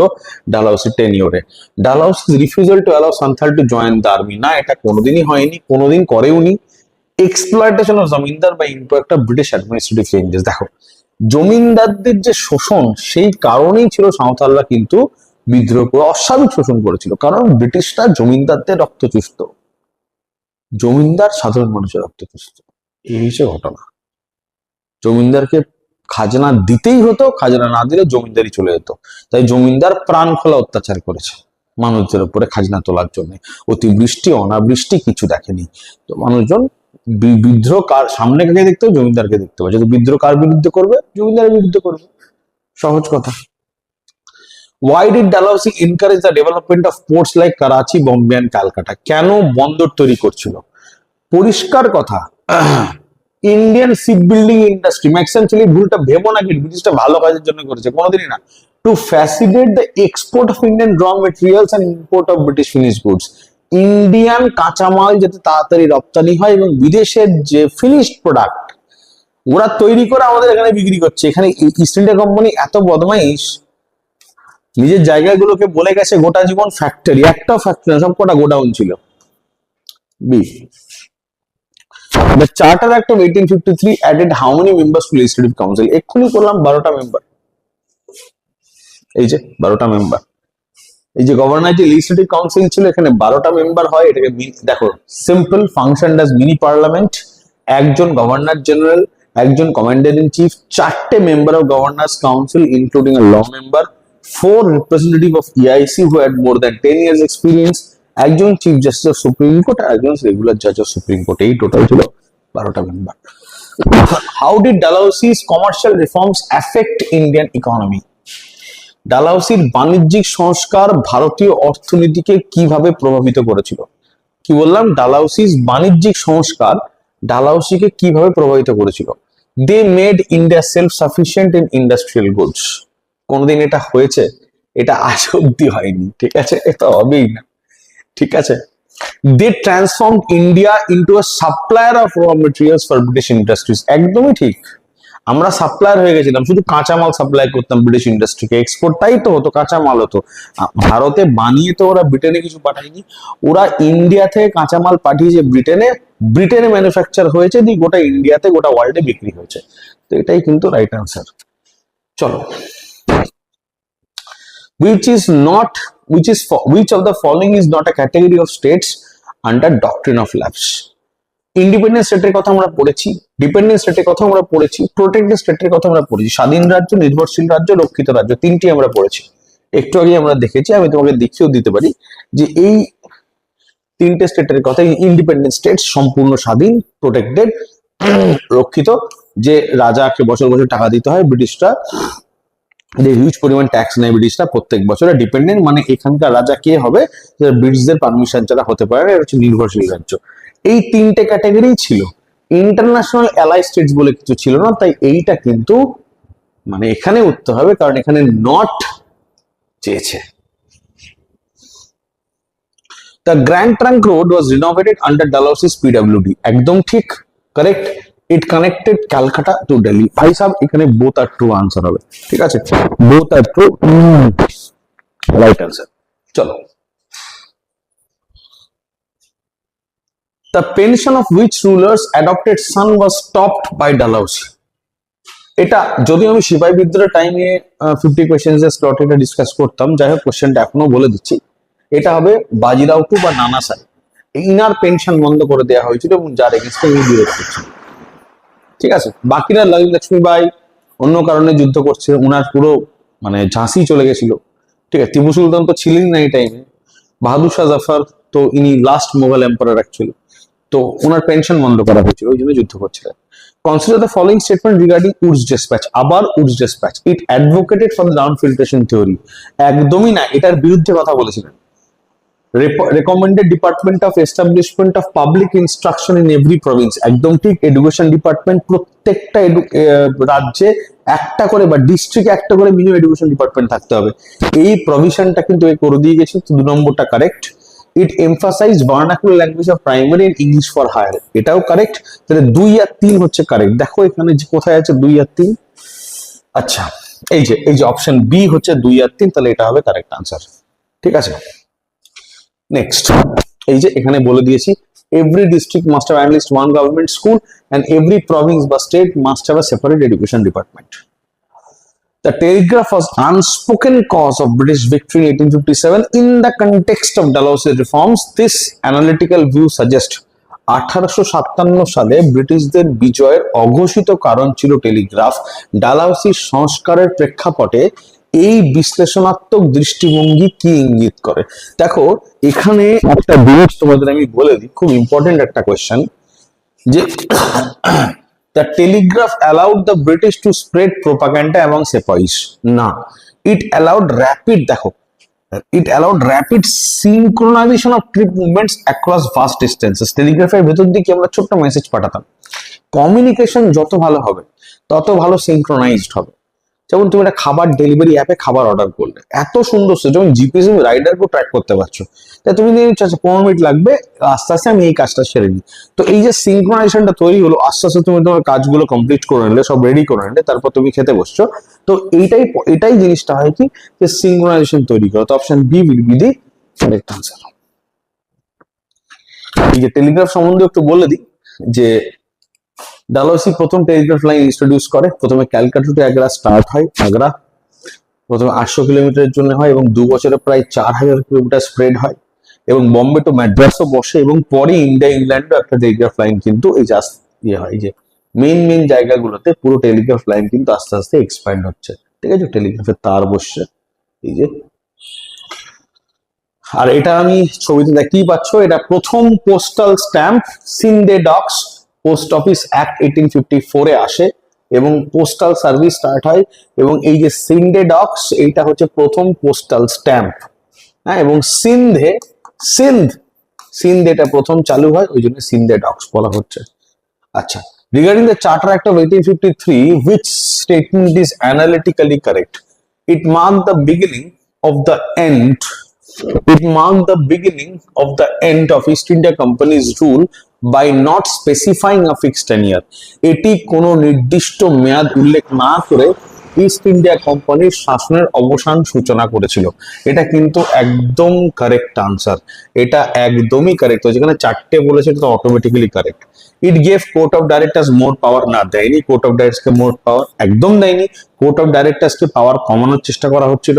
ডালহাউসির টেনিয়রে। ডালহাউসি's refusal to allow Santhal to join the army, না এটা কোনোদিনই হয়নি, কোনোদিন করেওনি। Exploitation of zamindar by impact of British administrative changes. দেখো, জমিদারদের যে শোষণ, সেই কারণেই ছিল সাঁওতালরা কিন্তু বিদ্রোহ করে অস্বাভাবিক শোষণ করেছিল, কারণ ব্রিটিশরা জমিদারদের রক্ত চুষত, জমিদার সাধারণ মানুষের রক্ত চুষত। এই হচ্ছে ঘটনা। জমিদারকে খাজনা দিতেই হতো, খাজনা না দিলে জমিদারি চলে যেত। তাই জমিদার প্রাণ খোলা অত্যাচার করেছে মানুষদের উপরে খাজনা তোলার জন্য। অতিবৃষ্টি অনাবৃষ্টি কিছু দেখেনি। তো মানুষজন বিদ্রোহ কার সামনে কাকে দেখতে হবে? জমিদারকে দেখতে হবে। যদি বিদ্রোহ কার বিরুদ্ধে করবে? জমিদারের বিরুদ্ধে করবে। সহজ কথা। Why did Dalhousie encourage the development of ports like Karachi, Bombay and Calcutta? কেন বন্দর তৈরি করছিল? পরিষ্কার কথা, Indian ship building industry, maximally ভুলটা ভেবো না কি ব্রিটিশটা ভালো কাজের জন্য করেছে, কোনোদিনই না। To facilitate the export of Indian raw materials and import of British finish goods, Indian কাঁচামাল যাতে তাড়াতাড়ি রপ্তানি হয় এবং বিদেশের যে ফিনিশড প্রোডাক্ট ওরা তৈরি করে আমাদের এখানে বিক্রি করছে। এখানে ইস্ট ইন্ডিয়া কোম্পানি এত বদমাইশ, নিজের জায়গাগুলোকে বলে গেছে গোটা জীবন ফ্যাক্টরি, একটাও ফ্যাক্টরি না, সব কটা গোডাউন ছিল। B, The Charter Act of 1853 added how many members to Legislative Council? এক্ষুনি করলাম 12টা মেম্বার। এই যে 12টা মেম্বার। এই যে গভর্নর যে লিজিসলেটিভ কাউন্সিল ছিল, এখানে 12টা মেম্বার হয়। এটাকে দেখো, simple function does mini parliament, একজন গভর্নর জেনারেল, একজন কমান্ডার ইন চিফ, 4টে member of governors council including a law member, 4 representative of EIC who had more than 10 years experience, একজন chief justice of supreme court, একজন regular জাজ of supreme court. এই total ছিল 12টা member. How did Dalhousie's commercial reforms affect Indian economy? ডালহাউসির বাণিজ্যিক সংস্কার ভারতীয় অর্থনীতিকে কিভাবে প্রভাবিত করেছিল? কি বললাম? ডালহাউসিস বাণিজ্যিক সংস্কার ডালহাউসিকে কিভাবে প্রভাবিত করেছিল? They made India self sufficient in industrial goods. কোনদিন এটা হয়েছে? এটা আজ অব্দি হয়নি। ঠিক আছে, এটা হবেই না। ঠিক আছে। They transformed India into a supplier of raw materials for British industries. একদমই ঠিক, আমরা সাপ্লায়ার হয়ে গেছিলাম, শুধু কাঁচামাল সাপ্লাই করতাম ব্রিটিশ ইন্ডাস্ট্রিকে। এক্সপোর্টটাই তো হতো, কাঁচামাল হতো। ভারতে বানিয়ে তো ওরা ব্রিটেনে কিছু পাঠায়নি, ওরা ইন্ডিয়া থেকে কাঁচামাল পাঠিয়েছে ব্রিটেনে, ব্রিটেনে ম্যানুফ্যাকচার হয়েছে, দিয়ে গোটা ইন্ডিয়াতে গোটা ওয়ার্ল্ডে বিক্রি হয়েছে। তো এটাই কিন্তু রাইট আনসার। চলো, which of the following is not a category of states under doctrine of lapse? Independent স্টেটের কথা আমরা পড়েছি, ডিপেন্ডেন্ট স্টেটের কথা আমরা পড়েছি, প্রোটেক্টেড স্টেটের কথা আমরা পড়েছি, স্বাধীন রাজ্য, নির্ভরশীল রাজ্য, রক্ষিত রাজ্য, তিনটি আমরা পড়েছি। একটু আগে আমরা দেখেছি, আমি তোমাকে দেখিয়েও দিতে পারি যে এই 3টে স্টেটের কথা, ইন্ডিপেন্ডেন্ট স্টেট সম্পূর্ণ স্বাধীন, প্রোটেক্টেড, রক্ষিত, যে রাজাকে বছর বছর টাকা দিতে হয়, ব্রিটিশরা যে হিউজ পরিমাণ ট্যাক্স নেয় ব্রিটিশরা প্রত্যেক বছরে। ডিপেন্ডেন্ট মানে এখানকার রাজা কে হবে, ব্রিটিশদের পারমিশন ছাড়া হতে পারে না। এটা হচ্ছে নির্ভরশীল রাজ্য। এই 3টে ক্যাটাগরি ছিল, ইন্টারন্যাশনাল অ্যালাই স্টেটস বলে কিছু ছিল না। তাই এইটা কিন্তু মানে এখানে উঠতে হবে, কারণ এখানে নট চেয়েছে। The Grand Trunk Road was renovated under Dalhousie's PWD. একদম ঠিক, correct. It connected Calcutta to Delhi. ভাই সাহেব, এখানে both are true answer হবে। ঠিক আছে, both are true, right answer। চলো, the pension of which ruler's adopted son was stopped by Dalhousie? এটা যদিও আমি সিপাহী বিদ্রোহের টাইমে 50 কোয়েশ্চেন্স এর স্লট এটা ডিসকাস করতাম, যাই হোক কোশ্চেনটা এখনো বলে দিচ্ছি। এটা হবে বাজিরাও টু বা নানা সাহেব, ইনার পেনশন বন্ধ করে দেওয়া হয়েছিল এবং যার এগেনস্টে ইনি বিরোধ করছিল। ঠিক আছে, বাকিরা লক্ষ্মীবাই অন্য কারণে যুদ্ধ করছে, উনার পুরো মানে ঝাঁসি চলে গেছিল। ঠিক আছে, টিপু সুলতান তো ছিলেন না এই টাইমে। বাহাদুর শাহ জাফর তো ইনি লাস্ট মোগল এম্পারার অ্যাকচুয়ালি, তো ওনার পেনশন বন্ধ করা হয়েছিল, ওই জন্য যুদ্ধ করছিলেন। Consider the following statement regarding Wood's dispatch. আবার Wood's dispatch, it advocated for the down filtration theory. একদমই না, এটার বিরুদ্ধে কথা বলেছিলেন। Recommended department of establishment of public instruction in every province. একদম ঠিক, এডুকেশন ডিপার্টমেন্ট প্রত্যেকটা রাজ্যে একটা করে বা ডিস্ট্রিক্টে একটা করে মিনিমাম এডুকেশন ডিপার্টমেন্ট থাকতে হবে, এই প্রভিশনটা কিন্তু এ করে দিয়ে গেছে। তো 2 নম্বরটা correct. It emphasise vernacular language of primary and English for higher, এটাও কারেক্ট। তাহলে 2 আর 3 হচ্ছে কারেক্ট। দেখো এখানে যে কোথায় আছে 2 আর 3। আচ্ছা, এই যে অপশন বি হচ্ছে 2 আর 3, তাহলে এটা হবে কারেক্ট আনসার। ঠিক আছে, নেক্সট এই যে এখানে বলে দিয়েছি, every district must have at least one government school and every province বা state must have a separate education department. The telegraph was unspoken cause of British victory in 1857 in the context of Dalhousie reforms. This analytical view suggests 1857 সালে ব্রিটিশদের বিজয়ের অঘোষিত কারণ ছিল Telegraph. Dalhousie সংস্কারের প্রেক্ষাপটে এই বিশ্লেষণাত্মক দৃষ্টিভঙ্গি কি ইঙ্গিত করে? দেখো এখানে একটা জিনিস তোমাদের আমি বলে দিই, খুব ইম্পর্টেন্ট একটা কোয়েশ্চেন, যে the telegraph allowed the British to spread propaganda among sepoys. না, it allowed rapid, দেখো it allowed rapid synchronization of trip movements across vast distances. টেলিগ্রাফের ভেতর দিয়ে কি আমরা ছোট্ট মেসেজ পাঠাতাম। কমিউনিকেশন যত ভালো হবে তত ভালো সিনক্রোনাইজড হবে। যেমন তুমি একটা খাবার ডেলিভারি অ্যাপে খাবার অর্ডার করলে এত সুন্দর, যেমন জিপিএস রাইডারকে ট্র্যাক করতে পারছো, তাই তুমি নিয়ে নিচ্ছ 15 মিনিট লাগবে, আস্তে আস্তে আমি এই কাজটা সেরে নিই। তো এই যে সিনক্রোনাইজেশনটা তৈরি হলো, আস্তে আস্তে তুমি তোমার কাজগুলো কমপ্লিট করে নিলে, সব রেডি করে নিলে, তারপর তুমি খেতে বসছো। তো এটাই জিনিসটা হয় কি, যে সিনক্রোনাইজেশন তৈরি করো। তো option B will be the correct answer. এই যে টেলিগ্রাফ সম্বন্ধে একটু বলে দিই, যে ডালহৌসি প্রথম টেলিগ্রাফ লাইন ইন্ট্রোডিউস করে। প্রথমে ক্যালকাটা টু আগ্রা স্টার্ট হয়। আগ্রা প্রথমে 800 কিলোমিটারের জন্য হয় এবং 2 বছরে প্রায় 4000 কিলোমিটার স্প্রেড হয়, এবং বম্বে টু ম্যাড্রাসও বসে, এবং পরে ইন্ডিয়া ইংল্যান্ডও একটা টেলিগ্রাফ লাইন কিন্তু এই জাস্ট হয়, এই যে মেন জায়গাগুলোতে পুরো টেলিগ্রাফ লাইন কিন্তু আস্তে আস্তে এক্সপ্যান্ড হচ্ছে। ঠিক আছে, টেলিগ্রাফের তার বসছে এই যে। আর এটা আমি ছবিতে দেখতেই পাচ্ছ, এটা প্রথম পোস্টাল স্ট্যাম্প সিন্দে ডক্স পোস্ট অফিস অ্যাক্ট 1854 এ আসে এবং পোস্টাল সার্ভিস স্টার্ট হয়। এবং এই যে সিন্দে ডক্স, এইটা হচ্ছে প্রথম পোস্টাল স্ট্যাম্প। হ্যাঁ, এবং সিন্ধ এটা প্রথম চালু হয়, ওই জন্য সিন্দে ডক্স বলা হচ্ছে। আচ্ছা, regarding the charter act of 1853, which statement is analytically correct? It marked the beginning of the end. It marked the beginning of the end of East India Company's rule by not specifying a fixed tenure. এটি কোনো নির্দিষ্ট মেয়াদ উল্লেখ না করে east India কোম্পানির শাসনের অবসান সূচনা করেছিল। এটা কিন্তু একদম কারেক্ট আনসার, এটা একদমই কারেক্ট। যেখানে 4টে বলেছে এটা automatically correct. It gave court of directors more power, না দেয়নি, কোর্ট অফ ডাইরেক্টরসকে মোর পাওয়ার একদম দেয়নি, কোর্ট অফ ডাইরেক্টরসকে পাওয়ার কমানোর চেষ্টা করা হচ্ছিল।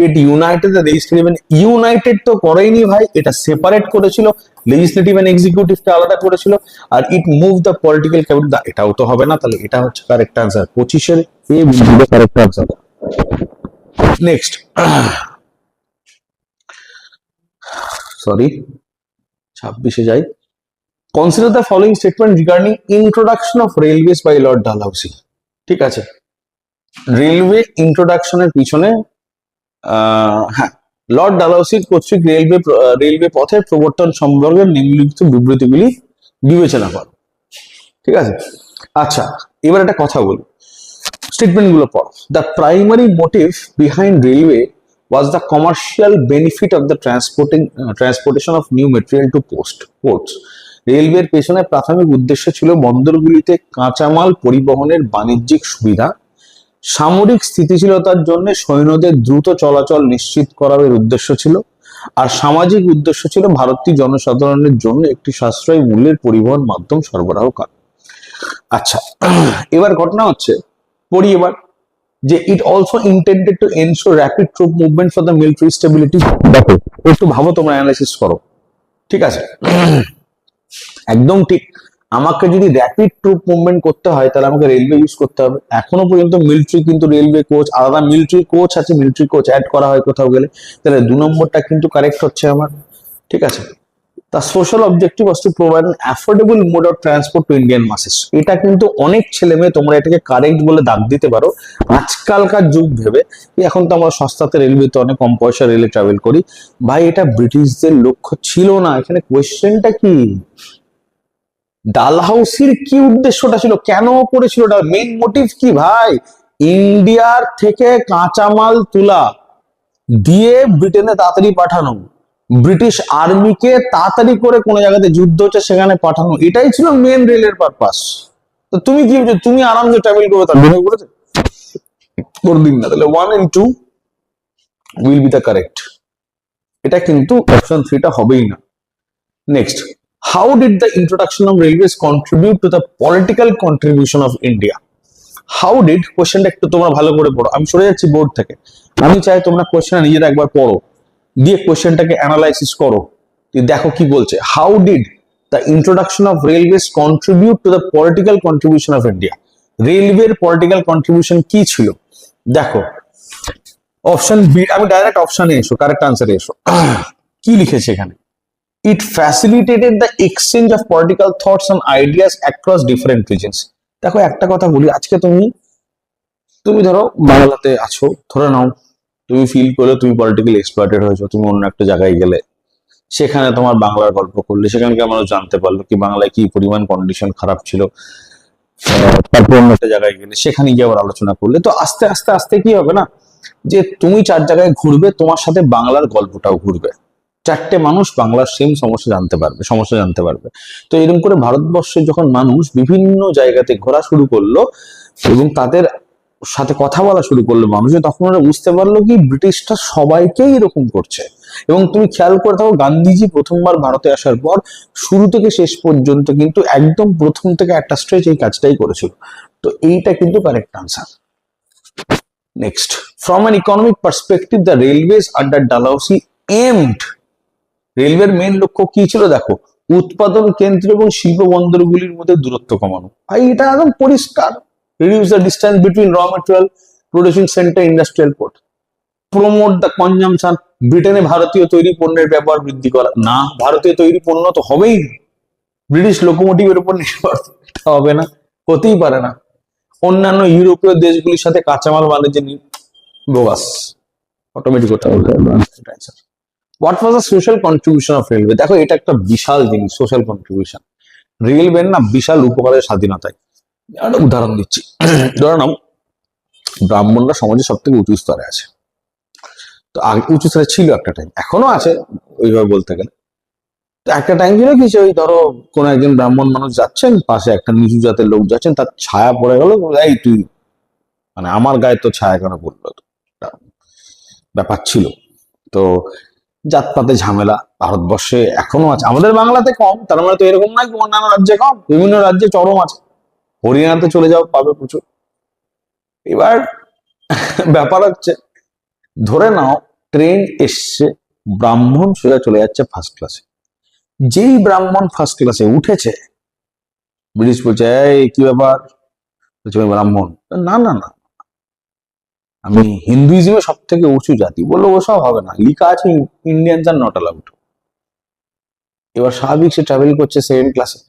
ইট ইউনাইটেড দ্য লেজিসলেটিভ, ইউনাইটেড তো করেইনি ভাই, এটা সেপারেট করেছিল, লেজিসলেটিভ এন্ড এক্সিকিউটিভকে আলাদা করেছিল। আর ইট মুভ দ্য পলিটিক্যাল ক্যাপিটাল, এটাও তো হবে না, তাহলে এটা হচ্ছে কারেক্ট আনসার। 25-এর এ বিন্দুটা কারেক্ট আনসার। নেক্সট, সরি 26-এ যাই। Consider the following statement regarding introduction of railways by Lord Dalhousie. ঠিক আছে, রেলওয়ে ইন্ট্রোডাকশনের পিছনে হ্যাঁ, লর্ড ডালহাউসির কর্তৃক রেলওয়ে পথের প্রবর্তন সম্পর্কে নিম্নলিখিত বিবৃতিগুলি বিবেচনা করো। ঠিক আছে, আচ্ছা এবার একটা কথা বলি, স্টেটমেন্ট গুলো পড়ো। The primary motive behind railway was the commercial benefit of the transportation of new material to ports. রেলওয়ের পেছনে প্রাথমিক উদ্দেশ্য ছিল বন্দরগুলিতে কাঁচামাল পরিবহনের বাণিজ্যিক সুবিধা, সামরিক স্থিতিশীলতার জন্য সৈন্যদের দ্রুত চলাচল নিশ্চিত করার উদ্দেশ্য ছিল, আর সামাজিক উদ্দেশ্য ছিল ভারতীয় জনসাধারণের জন্য একটি সাশ্রয়ী মূল্যের পরিবহন মাধ্যম সরবরাহ করা। আচ্ছা, এবার ঘটনা হচ্ছে পড়ি এবার, যে it also intended to ensure rapid troop movement for the military stability. দেখো একটু ভাবো, তোমরা অ্যানালাইসিস করো, ঠিক আছে? একদম ঠিক। আমাকে যদি র্যাপিড ট্রুপ মুভমেন্ট করতে হয় তাহলে আমাকে রেলওয়ে ইউজ করতে হবে। এখনো পর্যন্ত মিলিটারি কিন্তু রেলওয়ে কোচ আলাদা, মিলিটারি কোচ আছে, মিলিটারি কোচ অ্যাড করা হয় কোথাও গেলে, তাহলে 2 নম্বরটা কিন্তু কারেক্ট হচ্ছে আমার, ঠিক আছে? The social objective was to provide an affordable mode of transport to Indian masses. এটা কিন্তু অনেক ছেলে মেয়ে তোমরা এটাকে কারেক্ট বলে দাগ দিতে পারো আজকালকার যুগ ভেবে, এখন তো আমরা সস্তাতে রেলওয়েতে অনেক কম পয়সা রেলে ট্রাভেল করি। ভাই এটা ব্রিটিশদের লক্ষ্য ছিল না। এখানে কোয়েশ্চেনটা কি, ডালহাউসির কি উদ্দেশ্যটা ছিল, কেন করেছিল, ওটা মেইন মোটিভ কি ভাই? ইন্ডিয়ার থেকে কাঁচামাল তোলা দিয়ে ব্রিটেনে তাড়াতাড়ি পাঠানো, ব্রিটিশ আর্মিকে তাড়াতাড়ি করে কোনো জায়গাতে যুদ্ধ হচ্ছে সেখানে পাঠানো, এটাই ছিল মেন রেলের পারপাস। তো তুমি কি বলছো, তুমি আরামসে ট্রাভেল করবে, তার মনে করেছে করদিন না, তাহলে 1 and 2 will be the correct. এটা কিন্তু অপশন 3টা হবেই না। Next, how did the introduction of railways contribute to the political contribution of India? How did, কোয়েশ্চেনটা একটু তোমরা ভালো করে পড়ো, আমি সরে যাচ্ছি বোর্ড থেকে, আমি চাই তোমরা কোয়েশ্চেনটা নিজেরা একবার পড়ো, দিয়ে কোয়েশ্চেনটাকে অ্যানালাইসিস করো, দেখো কি বলছে। How did the introduction of railways contribute to the political contribution of India? রেলওয়ের পলিটিক্যাল কন্ট্রিবিউশন কি ছিল? দেখো অপশন বি, আমি ডাইরেক্ট অপশনে এসো, কারেক্ট আনসারে এসো। কি লিখেছে এখানে? It facilitated the exchange of political thoughts and ideas across different regions. দেখো একটা কথা বলি, আজকে তুমি তুমি ধরো বাংলাতে আছো, ধরে নাও তুমি ফিল করলে তুমি পলিটিক্যালি এক্সপ্লয়েটেড হয়েছো, তুমি অন্য একটা জায়গায় গেলে, সেখানে তোমার বাংলার গল্প করলে, সেখানকার মানুষ জানতে পারলো কি বাংলায় কি পরিমাণ কন্ডিশন খারাপ ছিল, তারপর অন্য একটা জায়গায় গেলে সেখানে গিয়ে আবার আলোচনা করলে, তো আস্তে আস্তে আস্তে কি হবে না, যে তুমি 4 জায়গায় ঘুরবে, তোমার সাথে বাংলার গল্পটাও ঘুরবে, 4টে মানুষ বাংলার সেম সমস্যা জানতে পারবে। তো এরকম করে ভারতবর্ষে যখন মানুষ বিভিন্ন জায়গাতে ঘোরা শুরু করলো এবং তাদের সাথে কথা বলা শুরু করলো মানুষে, তখন ওরা বুঝতে পারলো কি ব্রিটিশটা সবাইকেই এরকম করছে। এবং তুমি খেয়াল করে থাকো, গান্ধীজি প্রথমবার ভারতে আসার পর শুরু থেকে শেষ পর্যন্ত কিন্তু একদম প্রথম থেকে একটা স্ট্রেচ এই কাজটাই করেছিল। তো এইটা কিন্তু correct answer. Next, from an economic perspective the railways under Dalhousie aimed, রেলওয়ের মেন লক্ষ্য কি ছিল দেখো, উৎপাদন কেন্দ্র এবং শিল্প বন্দরগুলির মধ্যে দূরত্ব কমানো। ভাই এটা একদম পরিষ্কার, রিডিউস দ্য ডিস্টেন্স বিটুইন র material producing centre industrial port, promote the consumption, ব্রিটেনে ভারতীয় তৈরি পণ্যের ব্যবহার বৃদ্ধি করা। না, ভারতীয় তৈরি পণ্য তো হবেই না, ব্রিটিশ লোকোমোটিভের উপর নির্ভর হবে না, হতেই পারে না। অন্যান্য ইউরোপীয় দেশগুলির সাথে কাঁচামাল বাণিজ্য বোগাস, অটোমেটিক হতে হবে। What was the social contribution of railway? দেখো এটা একটা বিশাল জিনিস, সোশ্যাল কন্ট্রিবিউশন। রেলওয়ের না বিশাল উপকারের স্বাধীনতায়, একটা উদাহরণ দিচ্ছি। ধরে নাও ব্রাহ্মণরা সমাজে সব থেকে উঁচু স্তরে আছে, তো আগে উঁচু স্তরে ছিল একটা টাইম, এখনো আছে ওইভাবে বলতে গেলে। তো একটা টাইম ছিল কি, ওই ধরো কোন একজন ব্রাহ্মণ মানুষ যাচ্ছেন, পাশে একটা নিচু জাতের লোক যাচ্ছেন, তার ছায়া পড়ে গেল, এই তুই, মানে আমার গায়ে তো ছায়া কেন পড়লো, ব্যাপার ছিল। তো জাতপাতে ঝামেলা ভারতবর্ষে এখনো আছে, আমাদের বাংলাতে কম, তার মানে তো এরকম নয় কি অন্যান্য রাজ্যে কম, বিভিন্ন রাজ্যে চরম আছে। হরিয়ানাতে চলে যাও, পাবে প্রচুর। এবার ব্যাপার হচ্ছে, ধরে নাও ট্রেন এসছে, ব্রাহ্মণ সোজা চলে যাচ্ছে ফার্স্ট ক্লাসে, যেই ব্রাহ্মণ ফার্স্ট ক্লাসে উঠেছে, ব্রিটিশ বলছে এই কি ব্যাপার, ব্রাহ্মণ, না না না, আমি হিন্দুইজমে সব থেকে উঁচু জাতি, বললো ওসব হবে না, লিখা আছে ইন্ডিয়ানস আর নট অ্যালাউড। এবার স্বাভাবিক সে ট্রাভেল করছে সেকেন্ড ক্লাসে,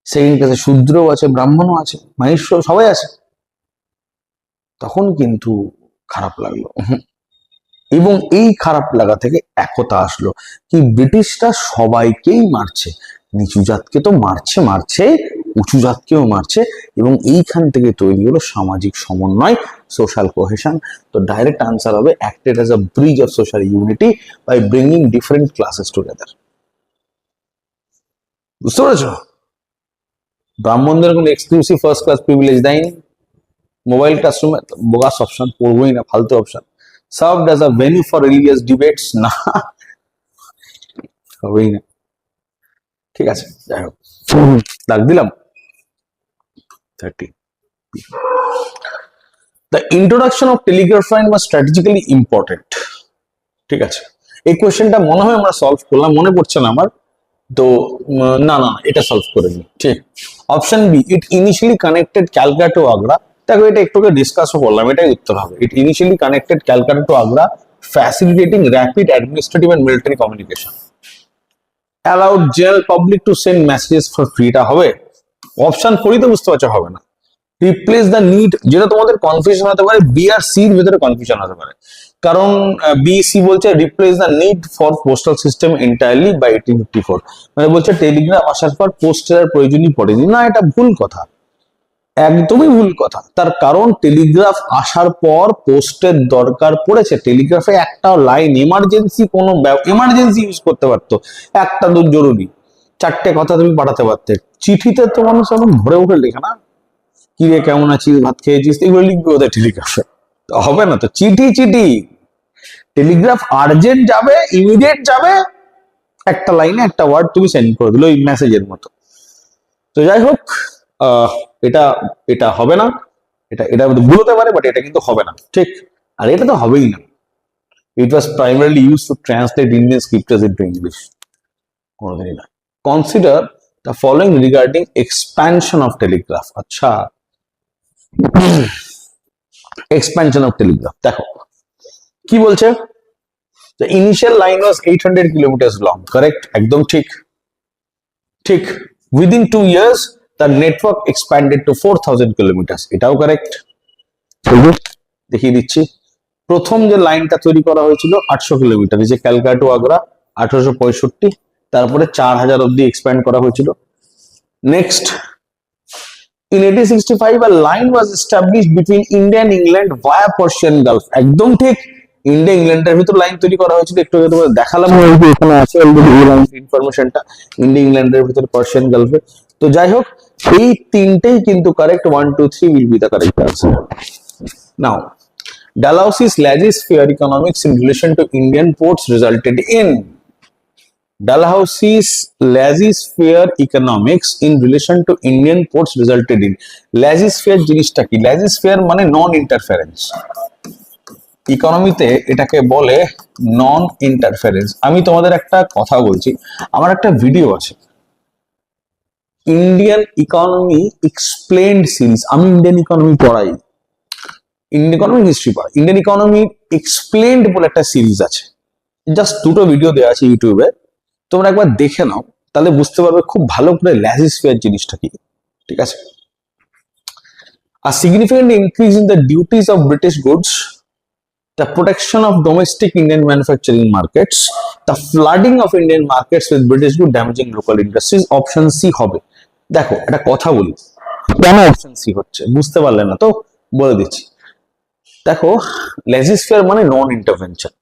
সেকেন্ড ক্লাসে শূদ্রও আছে, ব্রাহ্মণও আছে, মাহিষ্য সবাই আছে, তখন কিন্তু খারাপ লাগলো। এবং এই খারাপ লাগা থেকে একতা আসলো কি, ব্রিটিশরা সবাইকেই মারছে, নিচু জাতকে তো মারছে মারছে, উঁচু জাতকেও মারছে, এবং এইখান থেকে তৈরি হলো সামাজিক সমন্বয়, সোশ্যাল কোহেশন। তো ডাইরেক্ট আনসার হবে acted as a bridge of social unity by bringing different classes together. বুঝতে পেরেছ? ব্রাহ্মণদের কোনো এক্সক্লুসিভ ফার্স্ট ক্লাস প্রিভিলেজ দেয়নি। মোবাইল ক্লাসরুমে বোগাস অপশন, পড়বোই না, ফালতু অপশন। Served as a venue for religious debates, না, হবেই না। ঠিক আছে, যাই হোক, ডাক দিলাম 30। The introduction of Telegraph line was strategically important. ঠিক আছে, এই কোয়েশ্চেনটা মনে হয় আমরা সলভ করলাম, মনে পড়ছে না আমার, তো না না এটা সলভ করে নিই। ঠিক, option B, it initially connected Calcutta to Agra. দেখো এটা একটু ডিসকাসও করলাম, এটাই উত্তর হবে। It initially connected Calcutta to Agra, facilitating rapid administrative and military communication. Allowed general public to send messages for free, এটা হবে। অপশন ফোরই তো বুঝতে পারছো হবে না। রিপ্লেস দ্য নিড, যেটা তোমাদের কনফিউশন হতে পারে, বি আর সির ভিতরে কনফিউশন হতে পারে, কারণ বি সি বলছে replace the need for postal system entirely by 1854, মানে বলছে টেলিগ্রাফ আসার পর পোস্টের প্রয়োজনই পড়েনি। না, এটা ভুল কথা, একদমই ভুল কথা। তার কারণ টেলিগ্রাফ আসার পর পোস্টের দরকার পড়েছে। টেলিগ্রাফে একটা লাইন এমার্জেন্সি, কোনো এমার্জেন্সি ইউজ করতে পারতো, একটা দূর জরুরি, চারটে কথা তুমি পাঠাতে পারতে। চিঠিতে তো মানুষ এখন ভরে উঠে লেখে না, কি রে কেমন আছিস, ভাত খেয়েছিস, এগুলো লিখবে ওদের টেলিগ্রাফে, হবে না তো। চিঠি চিঠি, টেলিগ্রাফ আর্জেন্ট যাবে, ইমিডিয়েট যাবে, একটা লাইনে একটা ওয়ার্ড তুমি সেন্ড করে দিলো ওই মেসেজের মতো। তো যাই হোক, এটা এটা হবে না, এটা ভুল হতে পারে, বাট এটা কিন্তু হবে না। ঠিক, আর এটা তো হবেই না। It was primarily use to translate Indian scriptures into English, কোনোদিনই না। Consider the following regarding expansion of telegraph. আচ্ছা, এক্সপ্যানশন অফ টেলিগ্রাফ দেখো কি বলছে। The initial line was 800 kilometers long, correct? একদম ঠিক। ঠিক, within 2 years the network expanded to 4000 kilometers, এটাও কারেক্ট। দেখিয়ে দিচ্ছি, প্রথম যে লাইনটা তৈরি করা হয়েছিল 800 কিলোমিটার, এই যে ক্যালকাটা টু আগ্রা 1865, তারপরে 4000 অব্দি এক্সপ্যান্ড করা হয়েছিল। Next, in 1865 a line was established between India and England via Persian Gulf, একদম ঠিক। ইন্ডিয়া ইংল্যান্ডের ভিতর লাইন তৈরি করা হয়েছিল, একটু আগে তোমাদের দেখালাম, এখানে আছে অলরেডি এই লাইন ইনফরমেশনটা, ইন্ডিয়া ইংল্যান্ডের ভিতর পার্সিয়ান গালফে। তো যাই হোক, এই তিনটেই কিন্তু correct, 1 2 3 will be the correct answer. Now, Dalhousie's laissez-faire economics in relation to Indian ports resulted in, Dalhousie's laissez-faire economics in relation to Indian ports resulted in, laissez-faire জিনিসটা কি? laissez-faire মানে নন ইন্টারফারেন্স, ইকোনমিতে এটাকে বলে নন ইন্টারফারেন্স। আমি তোমাদের একটা কথা বলছি, আমার একটা ভিডিও আছে ইন্ডিয়ান ইকোনমি এক্সপ্লেন্ড সিরিজ, আমি ইন্ডিয়ান ইকোনমি পড়াই, ইন্ডিয়ান ইকোনমি হিস্ট্রি পড়াই, ইন্ডিয়ান ইকোনমি এক্সপ্লেন্ড বলে একটা সিরিজ আছে, জাস্ট দুটো ভিডিও দেওয়া আছে ইউটিউবে, তোমরা একবার দেখে নাও, তাহলে বুঝতে পারবে খুব ভালো করে laissez-faire জিনিসটা কি। ঠিক আছে, a significant increase in the duties of British goods, the protection of domestic Indian manufacturing markets, the flooding of Indian markets with British goods damaging local industries, option C হবে। দেখো একটা কথা বলি, কেন অপশন সি হচ্ছে বুঝতে পারলে না তো, বলে দিচ্ছি। দেখো, laissez-faire মানে নন ইন্টারভেনশন,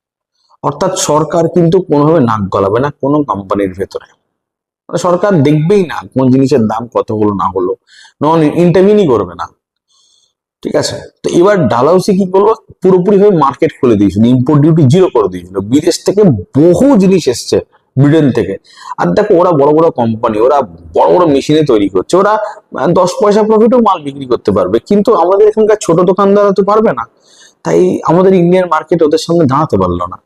অর্থাৎ সরকার কিন্তু কোনোভাবে নাক গলাবে না কোনো কোম্পানির ভেতরে, মানে সরকার দেখবেই না কোন জিনিসের দাম কত হলো না হলো, নন ইন্টারভিনই করবে না। ঠিক আছে, তো এবার ডালহাউসি কি করলো, পুরোপুরি ভাবে মার্কেট খুলে দিয়েছিল, ইম্পোর্ট ডিউটি জিরো করে দিয়েছিল, বিদেশ থেকে বহু জিনিস এসছে, ব্রিটেন থেকে। আর দেখো ওরা বড় বড় কোম্পানি, ওরা বড় বড় মেশিনে তৈরি করছে, ওরা 10 পয়সা প্রফিটও মাল বিক্রি করতে পারবে, কিন্তু আমাদের এখানকার ছোট দোকানদাররা তো পারবে না, তাই আমাদের ইন্ডিয়ান মার্কেট ওদের সামনে দাঁড়াতে পারলো না।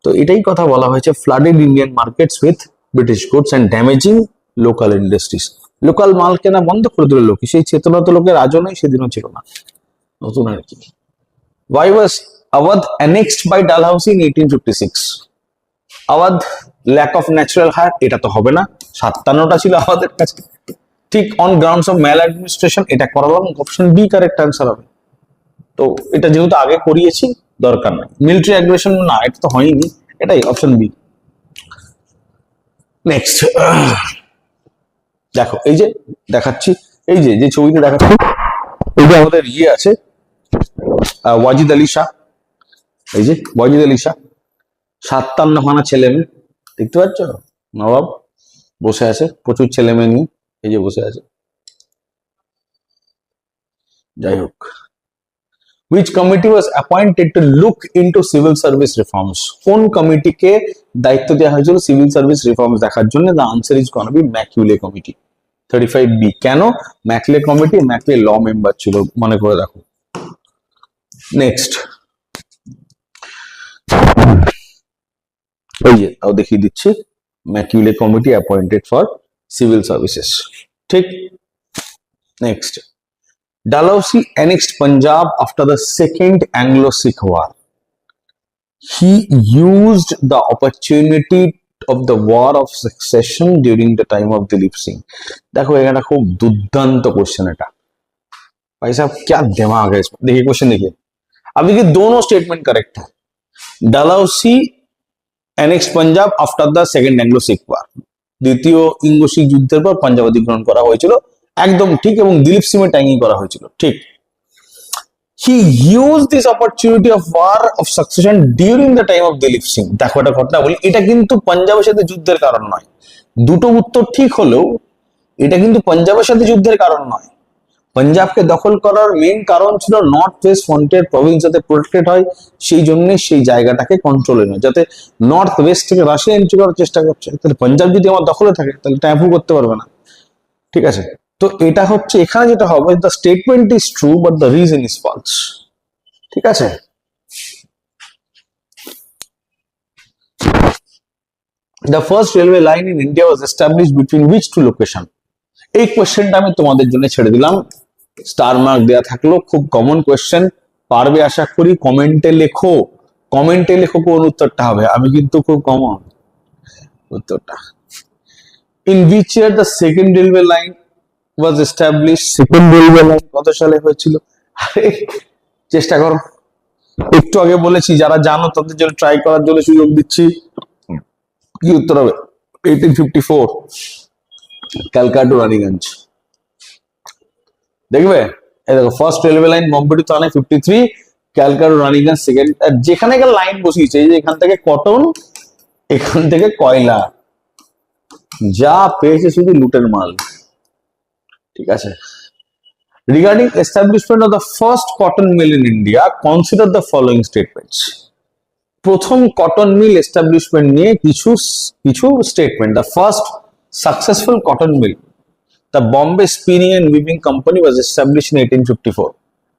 তো এটাই কথা বলা হয়েছে, flooded Indian markets with British goods and damaging local industries, local মাল কেনা বন্ধ করে দিল লোকে, সেই চেতনা তো লোকের আজও নেই, সেদিনও ছিল না, নতুন আর কি। Why was Awadh annexed by Dalhousie in 1856? Awadh lack of natural heir, এটা তো হবে না, 57টা ছিল আমাদের কাছে। ঠিক, on grounds of maladministration, এটা করালাম, অপশন বি কারেক্ট অ্যান্সার হবে। তো এটা যেহেতু আগে করিয়েছি দরকার নাই। মিলিটারি অ্যাগ্রেশন, না এটা তো হয়নি, এটাই অপশন বি। নেক্সট দেখো, এই যে দেখাচ্ছি, এই যে যে ছবিতে দেখাচ্ছি, এই যে আমাদের ইয়ে আছে ওয়াজিদ আলী শাহ, এই যে ওয়াজিদ আলী শাহ, 57খানা ছেলে মেয়ে, দেখতে পাচ্ছ, নবাব বসে আছে, প্রচুর ছেলে মেয়ে নিয়ে, এই যে বসে আছে। যাই হোক, which committee was appointed to look into civil service reforms? কোন কমিটিকে দায়িত্ব দেওয়া হয়েছিল সিভিল সার্ভিস রিফর্মস দেখার জন্য? the answer is going to be Macaulay committee. 35B কেন? ম্যাকলে কমিটি, ম্যাকলে ল মেম্বার ছিল, মনে করে রাখো। নেক্সট, এই যে তাও দেখিয়ে দিচ্ছি, Macaulay committee appointed for civil services, ঠিক। Next, Dalhousie annexed Punjab after the Second Anglo-Sikh War. He used the opportunity of the War of Succession during the time of Dilip Singh. देखो एखाने खूब दुर्दांत question এটা भाई साहब, क्या दिमाग है इसमें। देखिए क्वेश्चन देखिए, अब देखिए दोनों स्टेटमेंट करेक्ट है। डालहौसी annexed Punjab after the Second Anglo-Sikh War, দ্বিতীয় ইঙ্গো শিখ যুদ্ধের পর পাঞ্জাব অধিগ্রহণ করা হয়েছিল, একদম ঠিক, এবং দিলীপ সিং এর টাইমিং করা হয়েছিল, ঠিক। He used this opportunity of war of succession during the time of Dilip Singh. দেখো একটা ঘটনা বলি, এটা কিন্তু পাঞ্জাবের সাথে যুদ্ধের কারণ নয়। দুটো উত্তর ঠিক হলেও এটা কিন্তু পাঞ্জাবের সাথে যুদ্ধের কারণ নয়। পাঞ্জাবকে দখল করার মেইন কারণ ছিল নর্থ ওয়েস্ট ফ্রন্টিয়ার প্রভিন্স যাতে প্রোটেক্টেড হয়, সেই জন্য সেই জায়গাটাকে কন্ট্রোলে নেয়, যাতে নর্থ ওয়েস্ট থেকে রাশিয়া এন্ট্রি করার চেষ্টা করছে। তাহলে পাঞ্জাব যদি আমার দখলে থাকে তাহলে ট্যাম্পু করতে পারবে না, ঠিক আছে। তো এটা হচ্ছে এখানে যেটা হবে, the statement is true but the reason is false, ঠিক আছে। The first railway line in India was established between which two location? এই কোশ্চেনটা আমি তোমাদের জন্য ছেড়ে দিলাম, স্টার মার্ক দেয়া থাকলো, খুব কমন কোশ্চেন, পারবে আশা করি। কমেন্টে লেখো, কমেন্টে লেখো কোন উত্তরটা হবে, আমি কিন্তু খুব কমন উত্তরটা। In which year the second railway line was established? Second railway line কত সালে হয়েছিল? আরে চেষ্টা করো, একটু আগে বলেছি যারা জানো তাদের জন্য ট্রাই করার জন্য সুযোগ দিচ্ছি। কি উত্তর হবে? 1854, ক্যালকাটা টু রানীগঞ্জ। দেখবে এই দেখো, first railway line Bombay to Thane 53, Calcutta to Raniganj second. আর যেখানে লাইন বসিয়েছে, এই যে এখান থেকে কটন, এখান থেকে কয়লা, যা পেয়েছে শুধু লুটের মাল, ঠিক আছে। Regarding establishment of the first cotton mill in India, consider the following statements. প্রথম কটন মিল এস্টাবলিশমেন্ট নিয়ে কিছু কিছু statement. The first successful cotton mill, the Bombay Spinning and Weaving Company, was established in 1854.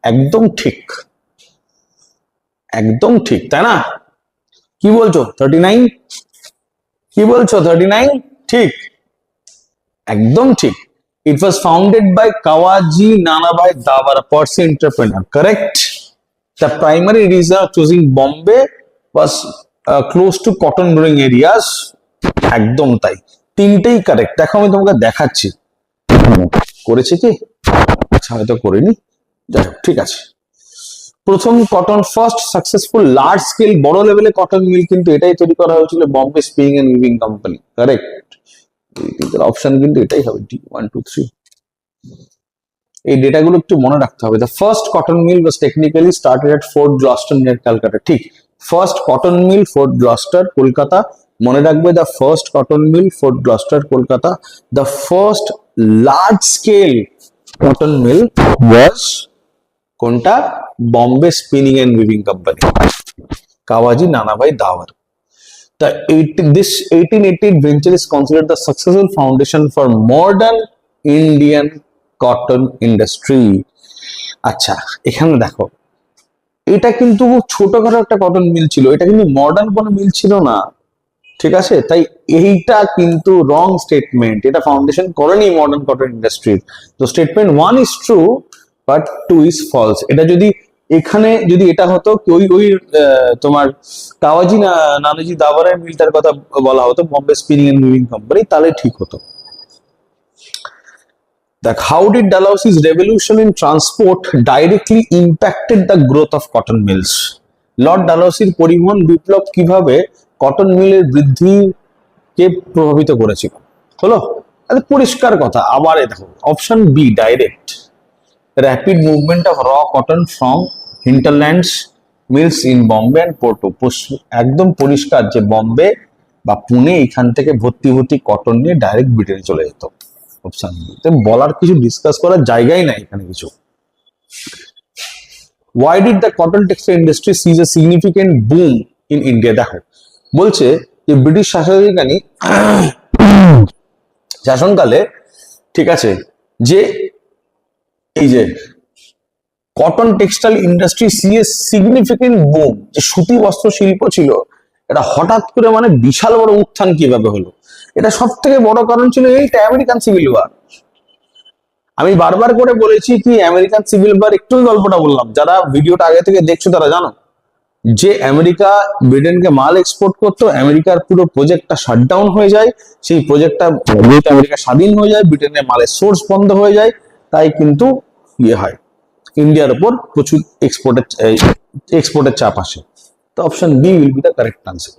একদম ঠিক, একদম ঠিক, তাই না? কি বলছো 39? কি বলছো 39? ঠিক, একদম ঠিক। It was founded by Kawaji Nanabhai Davar, a Parsi entrepreneur. Correct. The primary reason of choosing Bombay was close to cotton growing areas. একদম তাই, তিনটেই কারেক্ট। দেখো আমি তোমাকে দেখাচ্ছি, করেছি কি? আচ্ছা হয়তো করিনি, যাই হোক, ঠিক আছে। প্রথম cotton, first successful large scale বড় লেভেলে কটন মিল কিন্তু এটাই তৈরি করা হয়েছিল, Bombay spinning and weaving company. Correct, option কিন্তু এটাই হবে, ডি 1 2 3। এই ডেটাগুলো একটু মনে রাখতে হবে। The first cotton mill was technically started at Fort Gloster near Calcutta, ঠিক। First cotton mill Fort Gloster, Kolkata, মনে রাখবে। The first cotton mill Fort Gloster, Kolkata. The first large scale cotton mill was কোনটা? Bombay spinning and weaving company, Cowasji Nanabhai Davar. This 1888 venture is considered the successful foundation for modern Indian cotton industry. আচ্ছা এখানে দেখো, এটা কিন্তু ছোটখাটো একটা কটন মিল ছিল, এটা কিন্তু মডার্ন কোনো মিল ছিল না, ঠিক আছে। তাই এইটা কিন্তু রং স্টেটমেন্ট, এটা ফাউন্ডেশন করেনি মডার্ন কটন ইন্ডাস্ট্রি। তো statement 1 is true but 2 is false। এটা যদি এখানে যদি এটা হতো ওই ওই তোমার কাওয়াজি নানাজি দাভারের মিলটার কথা বলা হতো, Bombay spinning and weaving company, তাহলে ঠিক হতো। দেখ, how did Dalhousie's revolution in transport directly impacted the growth of cotton mills? Lord ডালহৌসির পরিবহন বিপ্লব কিভাবে কটন মিলের বৃদ্ধিকে প্রভাবিত করেছিল? হলো পরিষ্কার কথা। আবার দেখো option B direct, rapid movement of raw cotton from hinterlands mills in Bombay and ports. একদম পরিষ্কার যে বম্বে বা পুনে এখান থেকে ভর্তি ভর্তি কটন নিয়ে ডাইরেক্ট ব্রিটেনে চলে যেত। অপশন বি, বলার কিছু ডিসকাস করার জায়গাই নাই এখানে কিছু। Why did the cotton textile industry seize a significant boom in India? দেখো বলছে যে ব্রিটিশ শাসনকালে ঠিক আছে, যে এই যে cotton textile industry CS significant broom, যে সুতি বস্ত্র শিল্প ছিল, এটা হঠাৎ করে মানে বিশাল বড় উত্থান কিভাবে হলো? এটা সব থেকে বড় কারণ ছিল এইটা আমেরিকান সিভিল ওয়ার। আমি বারবার করে বলেছি কি আমেরিকান সিভিল ওয়ার, একটু গল্পটা বললাম, যারা ভিডিওটা আগে থেকে দেখছো তারা জানো যে আমেরিকা ব্রিটেনকে মাল এক্সপোর্ট করতো, আমেরিকার পুরো প্রজেক্টটা শাটডাউন হয়ে যায়, সেই প্রজেক্টটা আমেরিকা স্বাধীন হয়ে যায়, ব্রিটেনের মালের সোর্স বন্ধ হয়ে যায়, তাই কিন্তু ইয়ে হয়, ইন্ডিয়ার উপর প্রচুর এক্সপোর্টের চাপ আসে। তো option B will be the correct answer.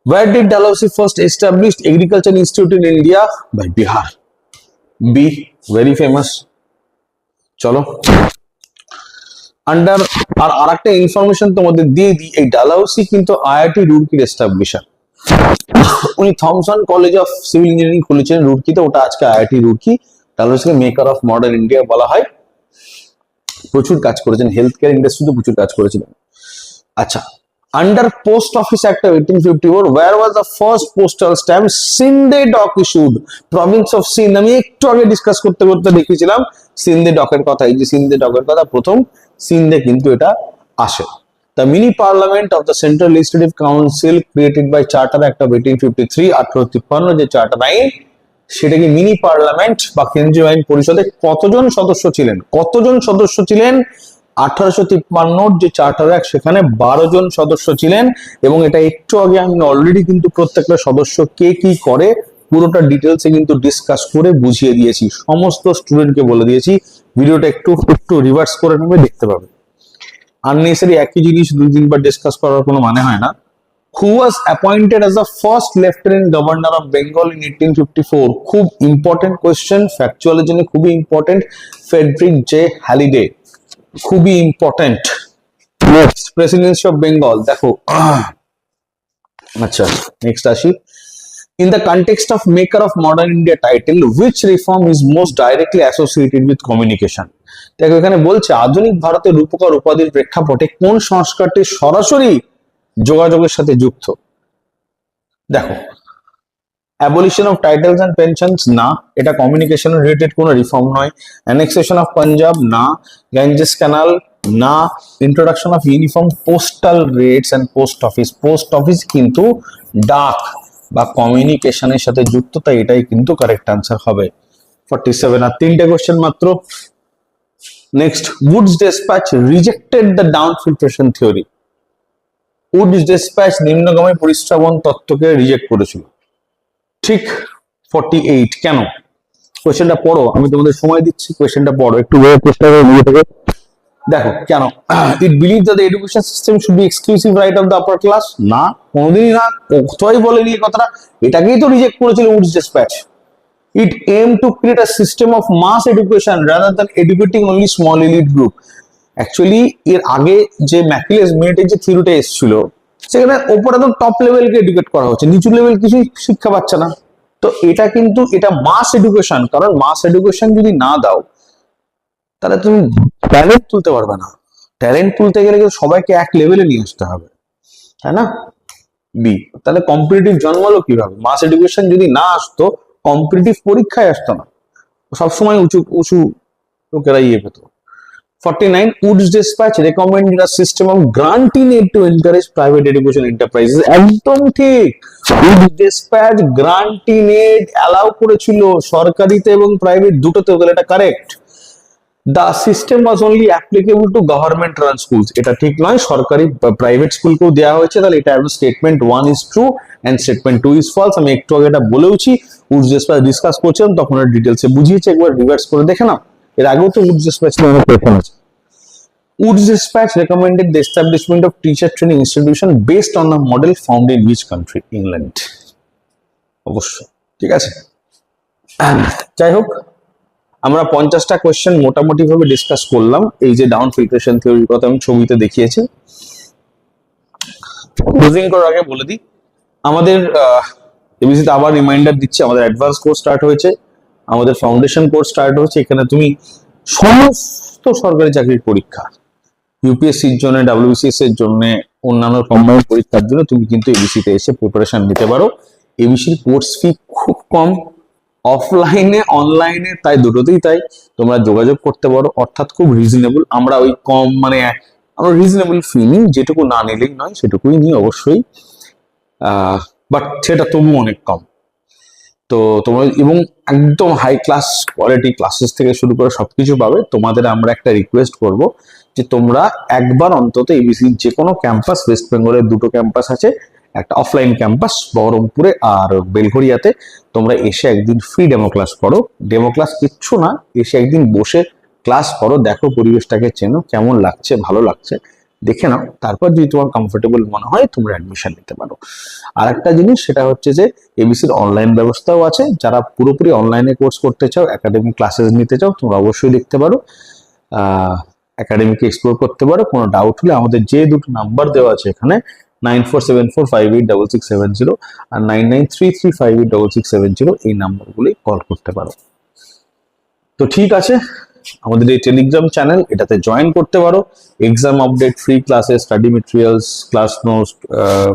Where did Dalhousie first established Agriculture Institute in India? By Bihar. B, very famous. চলো আন্ডার আর একটা ইনফরমেশন তোমাদের দিয়ে দিই, এই ডালহাউসি কিন্তু আইআইটি রুড়কির এস্টাবলিশার। উনি Thomson college of civil engineering খুলেছিলেন রুড়কিতে, ওটা আজকে আইআইটি রুড়কি। ডালহাউসিকে মেকার অফ মডার্ন ইন্ডিয়া বলা হয়। প্রচুর কাজ করেছেন, হেলথ কেয়ার ইন্ডাস্ট্রিতে প্রচুর কাজ করেছিলেন। আচ্ছা, under Post Office Act of 1854, where was the first postal stamp Sindhe doc issued? Province of Sindh, আমি একটু আগে ডিসকাস করতে করতে দেখিয়েছিলাম সিন্ধে ডকের কথা। এই যে সিন্ধে ডকের কথা, প্রথম সিন্ধে কিন্তু এটা আসে। The mini parliament of the Central Legislative Council created by Charter Act of 1853, 1853 যে চার্টার আইন, সেটা কি মিনি পার্লামেন্ট বা কেন্দ্রীয় আইন পরিষদে কতজন সদস্য ছিলেন? কতজন সদস্য ছিলেন? 1853 যে চার্টার অ্যাক্ট, সেখানে 12 জন সদস্য ছিলেন। এবং এটা একটু আগে আমি অলরেডি কিন্তু প্রত্যেকটা সদস্য কে কি করে পুরোটা ডিটেলসে কিন্তু ডিসকাস করে বুঝিয়ে দিয়েছি, সমস্ত স্টুডেন্টকে বলে দিয়েছি। ভিডিওটা একটু রিভার্স করে নেবে, দেখতে পাবে। আননেসেসারি একই জিনিস দুই তিনবার ডিসকাস করার কোনো মানে হয় না। Who was appointed as the first lieutenant governor of Bengal in 1854? খুব ইম্পর্টেন্ট কোয়েশ্চেন, ফ্যাকচুয়ালের জন্য খুবই ইম্পর্টেন্ট। ফ্রেডরিক জে হ্যালিডে, খুবই important. Next, Presidency of Bengal দেখো। আচ্ছা, নেক্সট আসি। In the context of maker of modern India title, which reform is most directly associated with communication? দেখো এখানে বলছে আধুনিক ভারতের রূপকার উপাধির প্রেক্ষাপটে কোন সংস্কারটি সরাসরি যোগাযোগের সাথে যুক্ত? দেখো, abolition of titles and pensions না, এটা কমিউনিকেশন রিলেটেড কোনো রিফর্ম নয়। অ্যানেক্সেশন অফ পাঞ্জাব না। গ্যাঞ্জেস ক্যানাল না। Introduction of uniform postal rates and post office, post office কিন্তু ডাক বা কমিউনিকেশনের সাথে যুক্ত, তাই এটাই কিন্তু কারেক্ট আনসার হবে। 47 আর তিনটে কোশ্চেন মাত্র। Next, Woods despatch rejected the down filtration theory. Woods despatch নিম্নগামী পরিশ্রবণ তত্ত্বকে রিজেক্ট করেছিল। ঠিক 48, কেন? কোয়েশ্চেনটা পড়ো, আমি তোমাদের সময় দিচ্ছি, কোয়েশ্চেনটা পড়ো একটু, চেষ্টা করে নিজে থেকে দেখো কেন। It believe that the education system should be exclusive right of the upper class, না, কোনোদিনই না, কোথায় বলেনি এই কথাটা, এটাকেই তো রিজেক্ট করেছিল Wood's despatch. It aim to create a system of mass education rather than educating only small elite group. Actually এর আগে যে ম্যাকিলেস মেরিটের যে থিওরিটা এসেছিল, সেখানে ওপরে তো টপ লেভেলকে এডুকেট করা হচ্ছে, নিচু লেভেল কিছুই শিক্ষা পাচ্ছে না। তো এটা কিন্তু এটা মাস এডুকেশন, কারণ মাস এডুকেশন যদি না দাও তাহলে তুমি ট্যালেন্ট তুলতে পারবে না। ট্যালেন্ট তুলতে গেলে কিন্তু সবাইকে এক লেভেলে নিয়ে আসতে হবে, তাই না? বি, তাহলে কম্পিটিটিভ জন্মালো কিভাবে? মাস এডুকেশন যদি না আসতো, কম্পিটিটিভ পরীক্ষায় আসতো না, সবসময় উঁচু উঁচু লোকেরা ইয়ে পেত। 49, Wood's dispatch recommended a system of granting aid to encourage private education enterprises. একদম ঠিক, Wood's dispatch granting aid allow করেছিল সরকারিতে এবং প্রাইভেট দুটোতে, এটা correct. The system was only applicable to government run schools, এটা ঠিক নয়, সরকারি প্রাইভেট স্কুলকেও দেওয়া হয়েছে, তাহলে এটা statement 1 is true and statement 2 is false। আমি একটু আগে এটা বলেওছি, Wood's dispatch ডিসকাস করছিলাম তখন এর ডিটেইলসে বুঝিয়েছি, একবার রিভার্স করে দেখে নাও। এর আগেও তো Wood's dispatch নিয়ে অনেক কোয়েশ্চেন আছে। Wood's dispatch recommended the establishment of teacher training institution based on a model found in which country? England, অবশ্যই, ঠিক আছে। যাই হোক, আমরা 50টা কোয়েশ্চেন মোটামুটি ভাবে ডিসকাস করলাম। এই যে ডাউন ফিল্ট্রেশন থিওরির কথা আমি ছবিতে দেখিয়েছি। ক্লোজিং করার আগে বলে দিই, আমাদের এবিসিতে আবার রিমাইন্ডার দিচ্ছি, আমাদের অ্যাডভান্স কোর্স স্টার্ট হয়েছে, আমাদের ফাউন্ডেশন কোর্স স্টার্ট হয়েছে। এখানে তুমি সমস্ত সরকারি চাকরির পরীক্ষা, ইউপিএসসির জন্য, ডাব্লিউবিসিএস এর জন্য, অন্যান্য কম্বাইন্ড পরীক্ষার জন্য তুমি কিন্তু এবিসিতে এসে প্রিপারেশন নিতে পারো। এবিসির কোর্স ফি খুব কম, অফলাইনে অনলাইনে তাই দুটোতেই তাই তোমরা যোগাযোগ করতে পারো, অর্থাৎ খুব রিজনেবল। আমরা ওই কম মানে আমরা রিজনেবল ফি নিই, যেটুকু না নিলেই নয় সেটুকুই নিই অবশ্যই, বাট সেটা তবু অনেক কম। তো তোমরা এবং একদম হাই ক্লাস কোয়ালিটি ক্লাসেস থেকে শুরু করে সবকিছু পাবে। তোমাদের আমরা একটা রিকোয়েস্ট করব যে তোমরা একবার অন্তত এবিসি যে কোনো ক্যাম্পাস, ওয়েস্ট বেঙ্গলের দুটো ক্যাম্পাস আছে, একটা অফলাইন ক্যাম্পাস বহরমপুরে আর বেলঘরিয়াতে, তোমরা এসে একদিন ফ্রি ডেমো ক্লাস করো। ডেমো ক্লাস কিচ্ছু না, এসে একদিন বসে ক্লাস করো, দেখো পরিবেশটাকে চেনো, কেমন লাগছে, ভালো লাগছে, দেখে নাও। তারপর যদি তোমার কমফোর্টেবল মনে হয় তোমরা অ্যাডমিশন নিতে পারো। আর একটা জিনিস সেটা হচ্ছে যে এবিসির অনলাইন ব্যবস্থাও আছে। যারা পুরোপুরি অনলাইনে কোর্স করতে চাও, একাডেমিক ক্লাসেস নিতে চাও, তোমরা অবশ্যই লিখতে পারো, একাডেমিকে এক্সপ্লোর করতে পারো। কোনো ডাউট হলে আমাদের যে দুটো নাম্বার দেওয়া আছে এখানে, 9474586670 আর 9933586670, এই নাম্বারগুলি কল করতে পারো। তো ঠিক আছে, আমাদের এই টেলিগ্রাম চ্যানেল, এটাতে জয়েন করতে পারো। Exam update, free classes, study materials, class notes,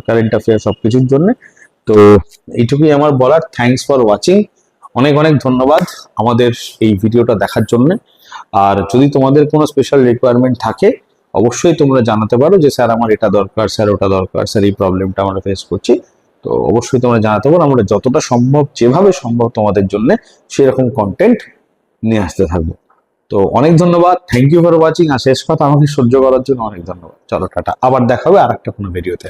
current affair সবকিছুর জন্য। তো এইটুকুই আমার বলার। থ্যাঙ্কস ফর ওয়াচিং, অনেক অনেক ধন্যবাদ আমাদের এই ভিডিওটা দেখার জন্য। আর যদি তোমাদের কোনো স্পেশাল রিকোয়ারমেন্ট থাকে অবশ্যই তোমরা জানাতে পারো যে স্যার আমার এটা দরকার, স্যার ওটা দরকার, স্যার এই প্রবলেমটা আমরা ফেস করছি। তো অবশ্যই তোমরা জানাতে পারো, আমরা যতটা সম্ভব, যেভাবে সম্ভব তোমাদের জন্য সেরকম কন্টেন্ট নিয়ে আসতে থাকবো। তো অনেক ধন্যবাদ, থ্যাংক ইউ ফর ওয়াচিং। আর শেষ কথা, আমাকে সহ্য করার জন্য অনেক ধন্যবাদ। চলো টাটা, আবার দেখা হবে আর একটা কোনো ভিডিওতে।